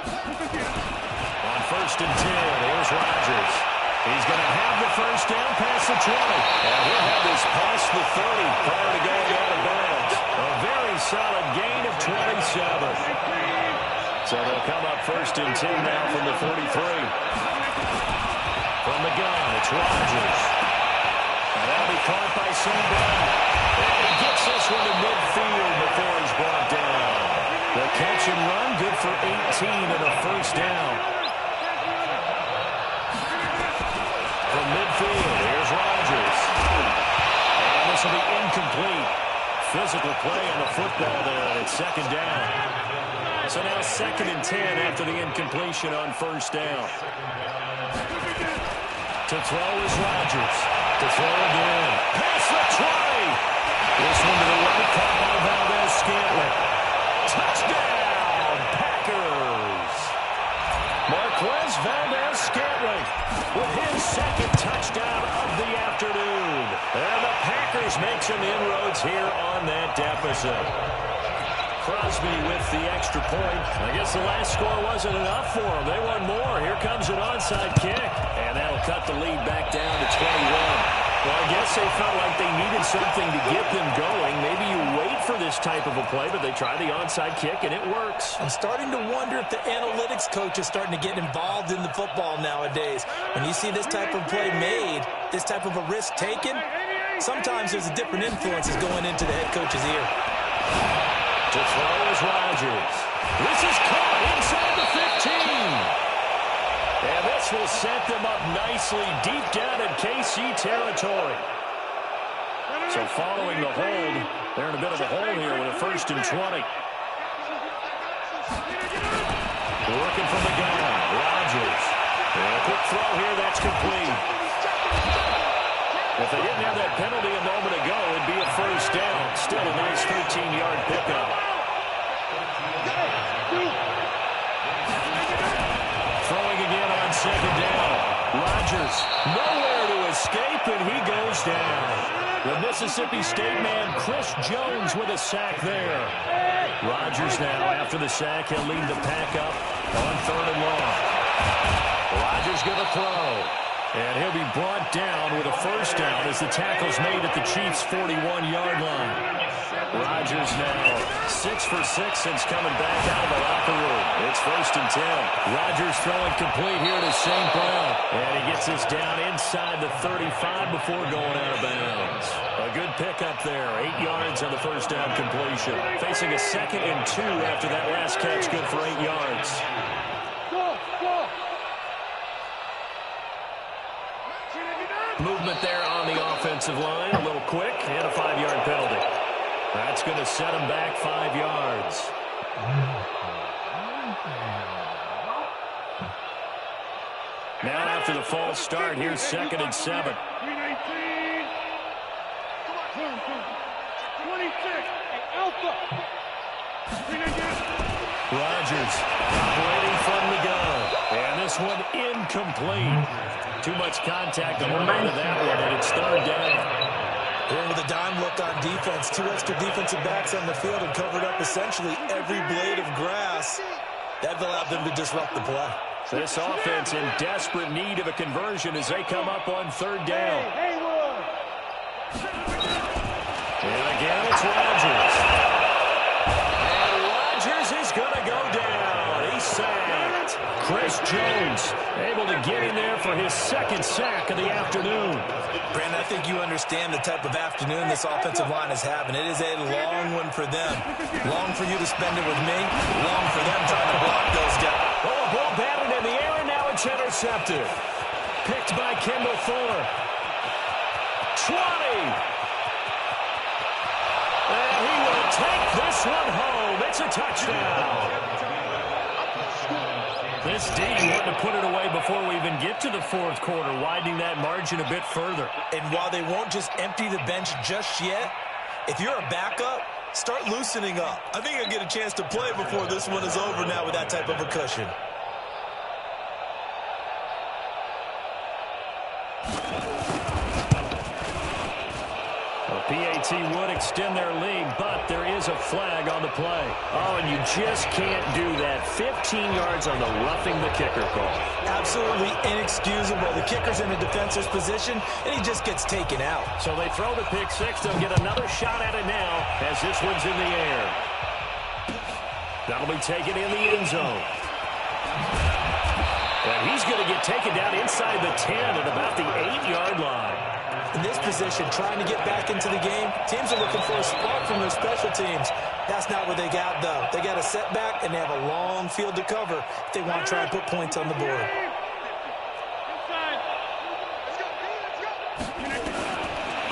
On 1st and 10, here's Rodgers. He's going to have the first down past the 20. And he'll have this past the 30 prior to going out of bounds. A very solid gain of 27. So they'll come up 1st and 10 now from the 43. From the gun, it's Rodgers. And that'll be caught by Sam Brown. And he gets this one to midfield before he's brought down. The catch and run, good for 18 and a first down. From midfield, here's Rodgers. And this will be incomplete. Physical play on the football there, and it's 2nd down. So now 2nd and 10 after the incompletion on first down. To throw is Rodgers. To throw again. Pass the 20. This one to the right, caught by Valdez-Scantling. Touchdown, Packers! Marquez Valdez-Scantling with his 2nd touchdown of the afternoon. And the Packers make some inroads here on that deficit. Crosby with the extra point. I guess the last score wasn't enough for them. They want more. Here comes an onside kick. And that'll cut the lead back down to 21. Well, I guess they felt like they needed something to get them going. Maybe you wait for this type of a play, but they try the onside kick, and it works. I'm starting to wonder if the analytics coach is starting to get involved in the football nowadays. When you see this type of play made, this type of a risk taken, sometimes there's a different influences going into the head coach's ear. To throw is Rodgers. This is caught inside the 15. And this will set them up nicely deep down in KC territory. So following the hold, they're in a bit of a hole here with a 1st and 20. Working from the gun, Rodgers. And a quick throw here, that's complete. If they didn't have that penalty a moment ago, it'd be a first down. Still a nice 13-yard pickup. Throwing again on 2nd down. Rodgers nowhere to escape, and he goes down. The Mississippi State man, Chris Jones, with a sack there. Rodgers now, after the sack, he'll lead the pack up on 3rd and long. Rodgers going to throw. And he'll be brought down with a first down as the tackle's made at the Chiefs' 41-yard line. Rodgers now 6 for 6 since coming back out of the locker room. It's 1st and 10. Rodgers throwing complete here to St. Brown. And he gets this down inside the 35 before going out of bounds. A good pickup there. 8 yards on the first down completion. Facing a 2nd and 2 after that last catch, good for 8 yards. Movement there on the offensive line. A little quick and a 5-yard penalty. That's going to set him back 5 yards. Now after the false start, here's 2nd and 7. 26. Alpha. Rodgers operating from the gun. And this one incomplete. Too much contact on the line of that one, and it's 3rd down. Here with a dime look on defense, 2 extra defensive backs on the field and covered up essentially every blade of grass. That allowed them to disrupt the play. This offense in desperate need of a conversion as they come up on 3rd down. And again, it's Rodgers. And Rodgers is going to go down. He's sacked. Chris Jones able to get in there for his 2nd sack of the afternoon. Brandon, I think you understand the type of afternoon this offensive line is having. It is a long one for them. Long for you to spend it with me. Long for them trying to block those guys. Oh, ball batted in the air, and now it's intercepted. Picked by Kendall Fuller. 20. And he will take this one home. It's a touchdown. This D wanting to put it away before we even get to the 4th quarter, widening that margin a bit further. And while they won't just empty the bench just yet, if you're a backup, start loosening up. I think you'll get a chance to play before this one is over now with that type of a cushion. PAT would extend their lead, but there is a flag on the play. Oh, and you just can't do that. 15 yards on the roughing the kicker call. Absolutely inexcusable. The kicker's in a defensive position, and he just gets taken out. So they throw the pick six. They'll get another shot at it now as this one's in the air. That'll be taken in the end zone. And he's going to get taken down inside the 10 at about the 8-yard line. In this position, trying to get back into the game, teams are looking for a spark from their special teams. That's not what they got, though. They got a setback, and they have a long field to cover if they want to try and put points on the board.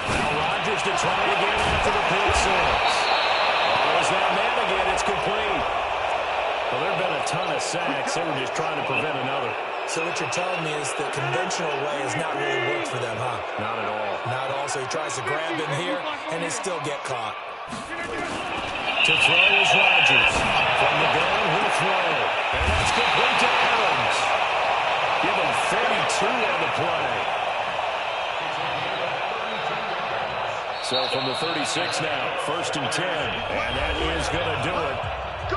Now Rodgers to try again after the pick six. Oh, is that man again? It's complete. Well, there have been a ton of sacks. They were just trying to prevent another. So what you're telling me is the conventional way has not really worked for them, huh? Not at all. Not at all. So he tries to grab him here, and they still get caught. To throw is Rodgers. From the gun, he'll throw. And that's complete to Adams. Give him 32 on the play. So from the 36 now, 1st and 10. And that is going to do it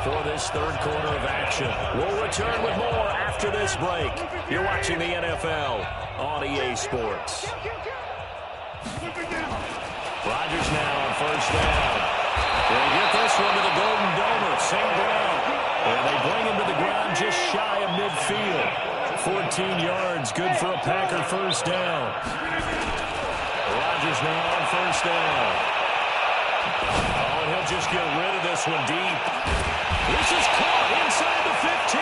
for this 3rd quarter of action. We'll return with more after this break. You're watching the NFL on EA Sports. Rodgers now on 1st down. They get this one to the Golden Domer, St. Brown. And they bring him to the ground just shy of midfield. 14 yards, good for a Packer 1st down. Rodgers now on 1st down. Oh, and he'll just get rid of this one deep. This is caught inside the 15.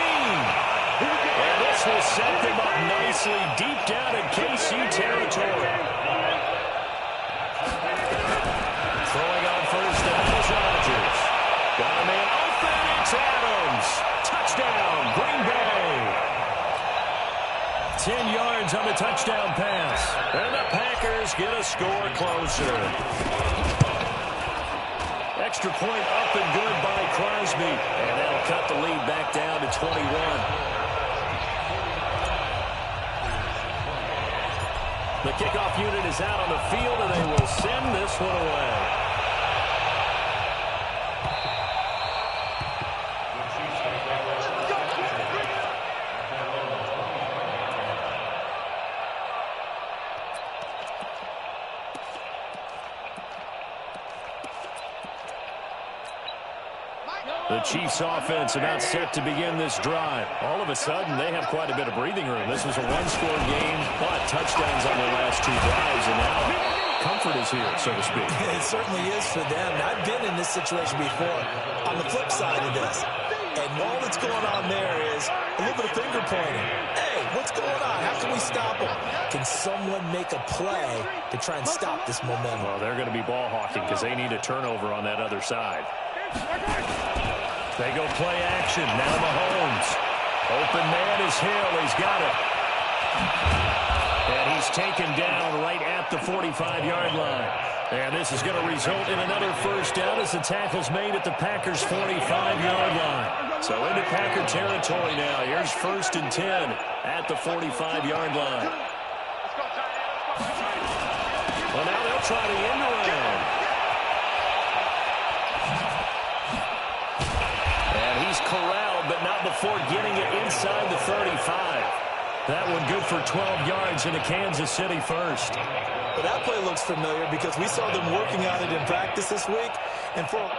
And this will set them up nicely deep down in KC territory. Throwing on 1st down is Rodgers. Got a man open. It's Adams. Touchdown, Green Bay. 10 yards on the touchdown pass. And the Packers get a score closer. Extra point up and good by Crosby. And that'll cut the lead back down to 21. The kickoff unit is out on the field, and they will send this one away. The Chiefs offense about set to begin this drive. All of a sudden, they have quite a bit of breathing room. This was a one-score game, but touchdowns on their last two drives, and now comfort is here, so to speak. It certainly is for them. I've been in this situation before on the flip side of this. And all that's going on there is a little bit of finger pointing. Hey, what's going on? How can we stop them? Can someone make a play to try and stop this momentum? Well, they're going to be ball hawking because they need a turnover on that other side. They go play action. Now Mahomes. Open man is Hill. He's got it. And he's taken down right at the 45-yard line. And this is going to result in another first down as the tackle's made at the Packers' 45-yard line. So into Packer territory now. Here's 1st and 10 at the 45-yard line. Well, now they'll try the end around. And he's corralled, but not before getting it inside the 35. That one good for 12 yards into Kansas City first. But that play looks familiar because we saw them working on it in practice this week. And for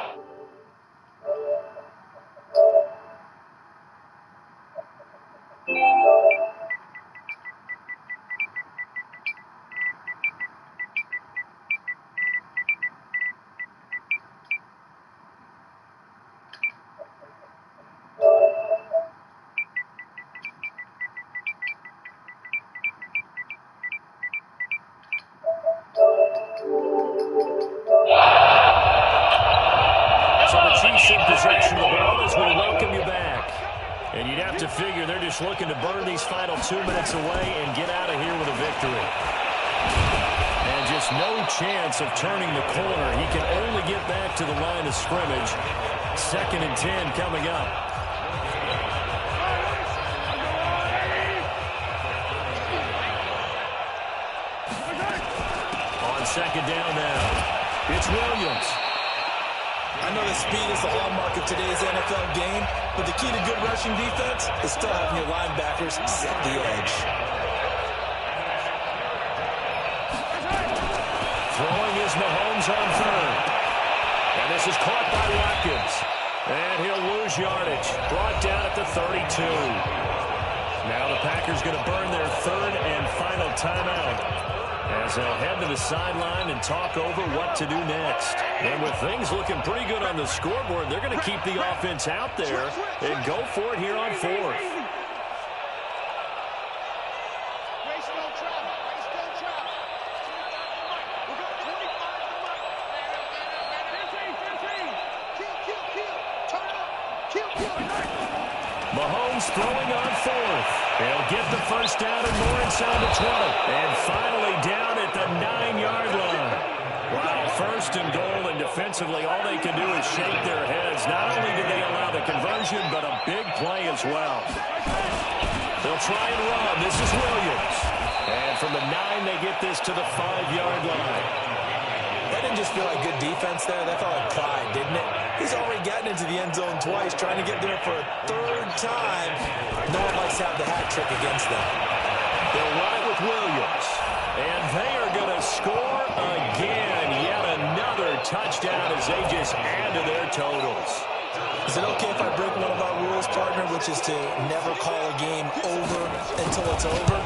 possession of the ball as we welcome you back. And you'd have to figure they're just looking to burn these final 2 minutes away and get out of here with a victory. And just no chance of turning the corner. He can only get back to the line of scrimmage. 2nd and 10 coming up. On 2nd down now, it's Williams. I know that speed is the hallmark of today's NFL game, but the key to good rushing defense is still having your linebackers set the edge. Throwing is Mahomes on 3rd. And this is caught by Watkins. And he'll lose yardage. Brought down at the 32. Now the Packers going to burn their 3rd and final timeout, as they'll head to the sideline and talk over what to do next. And with things looking pretty good on the scoreboard, they're going to keep the offense out there and go for it here on 4th. Mahomes throwing on 4th. They'll get the first down and more inside the 20. And finally down at the 9-yard line. Wow, 1st and goal, and defensively all they can do is shake their heads. Not only did they allow the conversion, but a big play as well. They'll try and run. This is Williams. And from the 9, they get this to the 5-yard line. That didn't just feel like good defense there. That felt like pride, didn't it? He's already gotten into the end zone twice, trying to get there for a 3rd time. No one likes to have the hat trick against them. They'll run it with Williams. And they are going to score again. Yet another touchdown as they just add to their totals. Is it okay if I break one of our rules, partner, which is to never call a game over until it's over?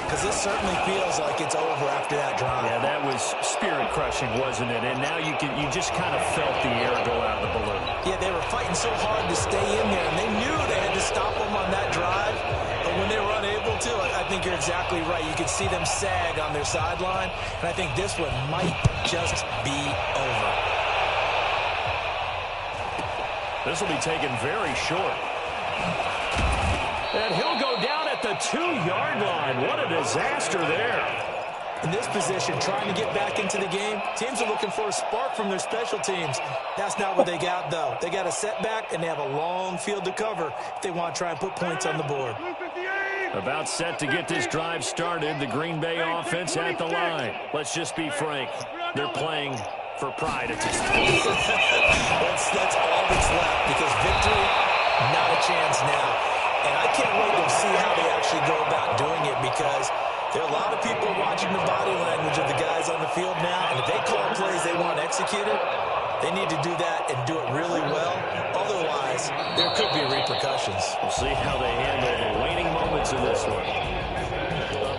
Because this certainly feels like it's over after that drive. Yeah, that was spirit-crushing, wasn't it? And now you just kind of felt the air go out of the balloon. Yeah, they were fighting so hard to stay in there, and they knew they had to stop them on that drive. But when they were unable to, I think you're exactly right. You could see them sag on their sideline, and I think this one might just be over. This will be taken very short. And he'll go down at the 2-yard line. What a disaster there. In this position, trying to get back into the game, teams are looking for a spark from their special teams. That's not what they got, though. They got a setback, and they have a long field to cover if they want to try and put points on the board. About set to get this drive started. The Green Bay offense at the line. Let's just be frank. They're playing for pride at this point. that's all that's left, because victory, not a chance now. And I can't wait to see how they actually go about doing it, because there are a lot of people watching the body language of the guys on the field now, and if they call plays they want executed, they need to do that and do it really well. Otherwise, there could be repercussions. We'll see how they handle the waning moments in this one.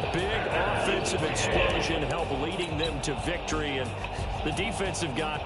A big offensive explosion helped leading them to victory, and the defensive got...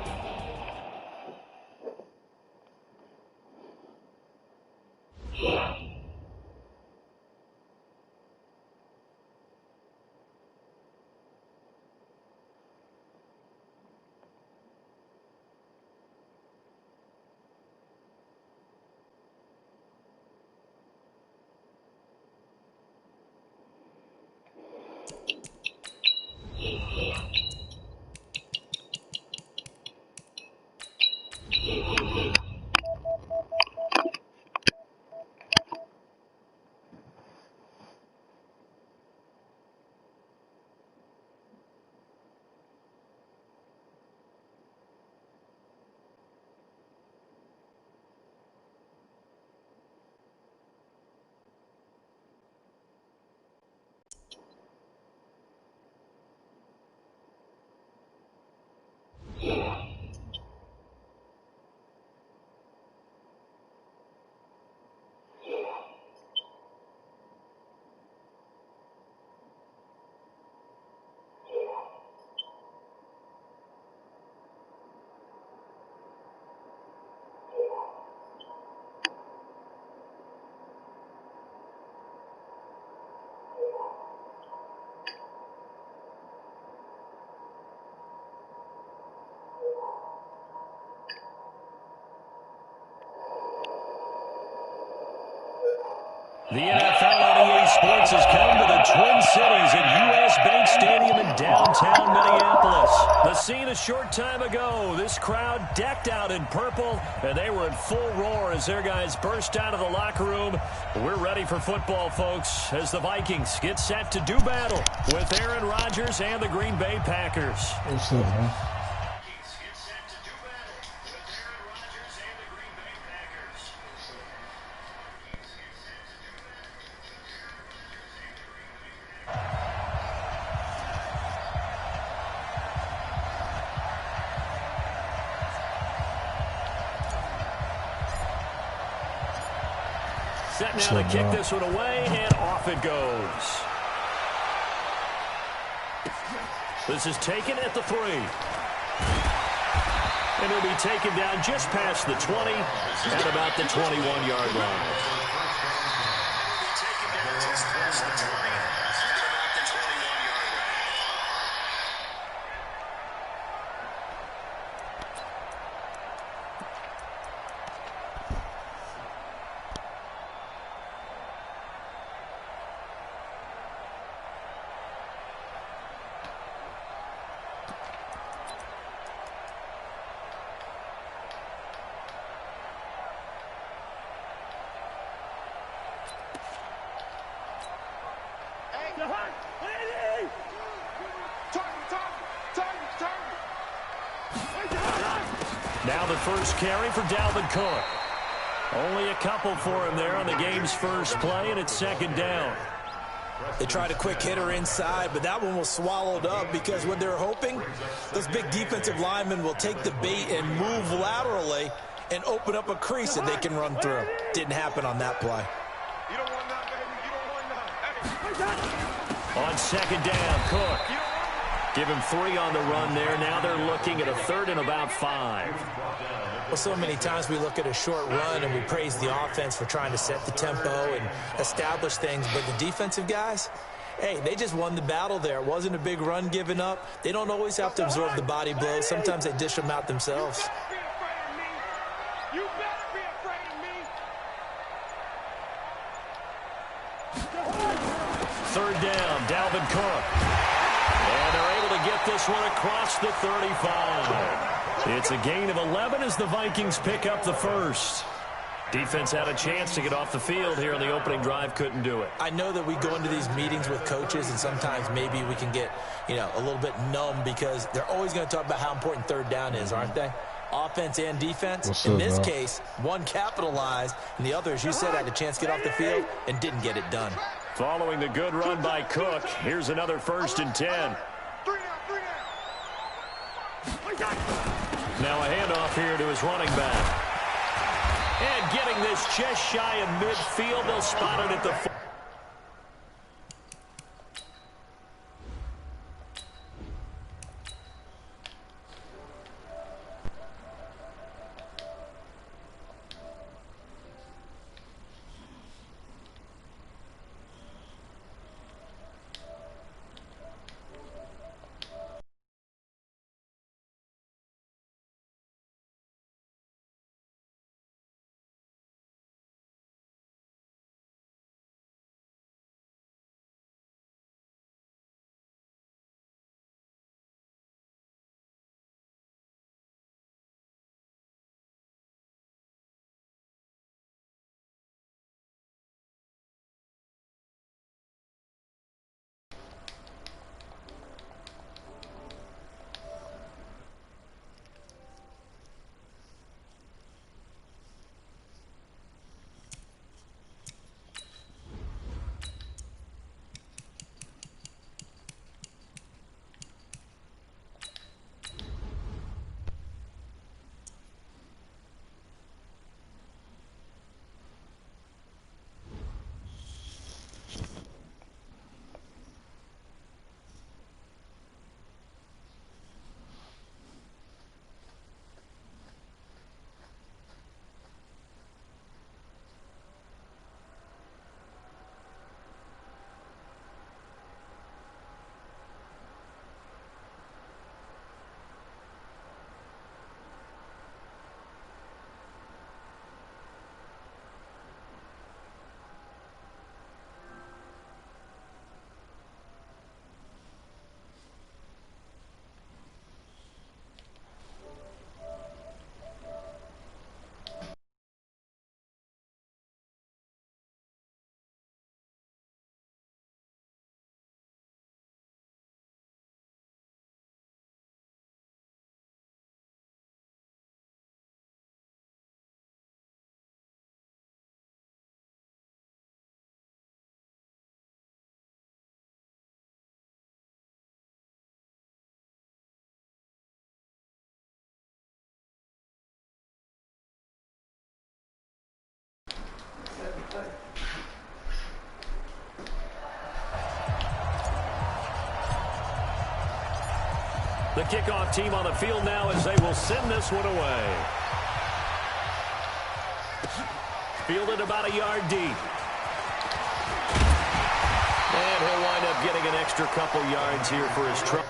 The NFL on EA Sports has come to the Twin Cities at U.S. Bank Stadium in downtown Minneapolis. The scene a short time ago. This crowd decked out in purple, and they were in full roar as their guys burst out of the locker room. We're ready for football, folks, as the Vikings get set to do battle with Aaron Rodgers and the Green Bay Packers. Set now to kick this one away, and off it goes. This is taken at the 3. And it'll be taken down just past the 20 at about the 21-yard line. Now the first carry for Dalvin Cook. Only a couple for him there on the game's first play, and it's second down. They tried a quick hitter inside, but that one was swallowed up because what they're hoping, those big defensive linemen will take the bait and move laterally and open up a crease that they can run through. Didn't happen on that play. You don't want that, baby. You don't want that. On second down, Cook. Give him 3 on the run there. Now they're looking at a 3rd and about 5. Well, so many times we look at a short run and we praise the offense for trying to set the tempo and establish things, but the defensive guys, hey, they just won the battle there. It wasn't a big run given up. They don't always have to absorb the body blows. Sometimes they dish them out themselves. You better be afraid of me. 3rd down, Dalvin Cook. And they're able to get this one across the 35. It's a gain of 11 as the Vikings pick up the first. Defense had a chance to get off the field here on the opening drive, couldn't do it. I know that we go into these meetings with coaches, and sometimes maybe we can get, a little bit numb because they're always going to talk about how important third down is, aren't they? Offense and defense. In this case, one capitalized, and the other, as you said, had a chance to get off the field and didn't get it done. Following the good run by Cook, here's another 1st and 10. Now a handoff here to his running back. And getting this just shy of midfield, they'll spot it at the 4. The kickoff team on the field now as they will send this one away. Fielded about a yard deep. And he'll wind up getting an extra couple yards here for his trouble.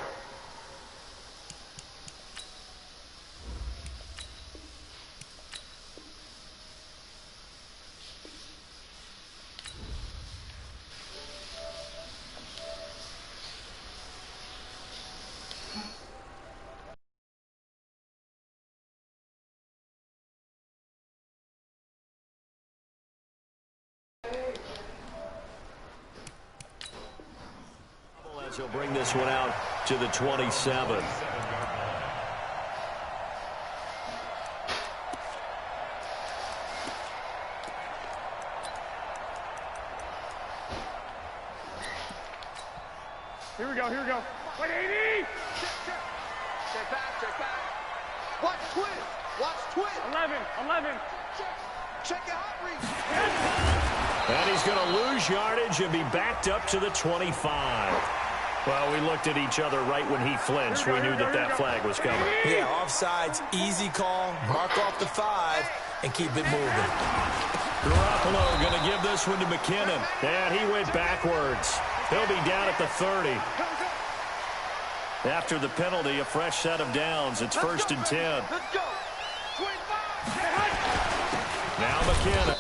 He'll bring this one out to the 27. Here we go, here we go. 180! Check back. Watch twist. 11. Check your hot reach. And he's going to lose yardage and be backed up to the 25. Well, we looked at each other right when he flinched. We knew that flag was coming. Yeah, offsides, easy call, mark off the 5, and keep it moving. Garoppolo going to give this one to McKinnon. And he went backwards. He'll be down at the 30. After the penalty, a fresh set of downs. It's 1st and 10. Let's go. 25. Now McKinnon.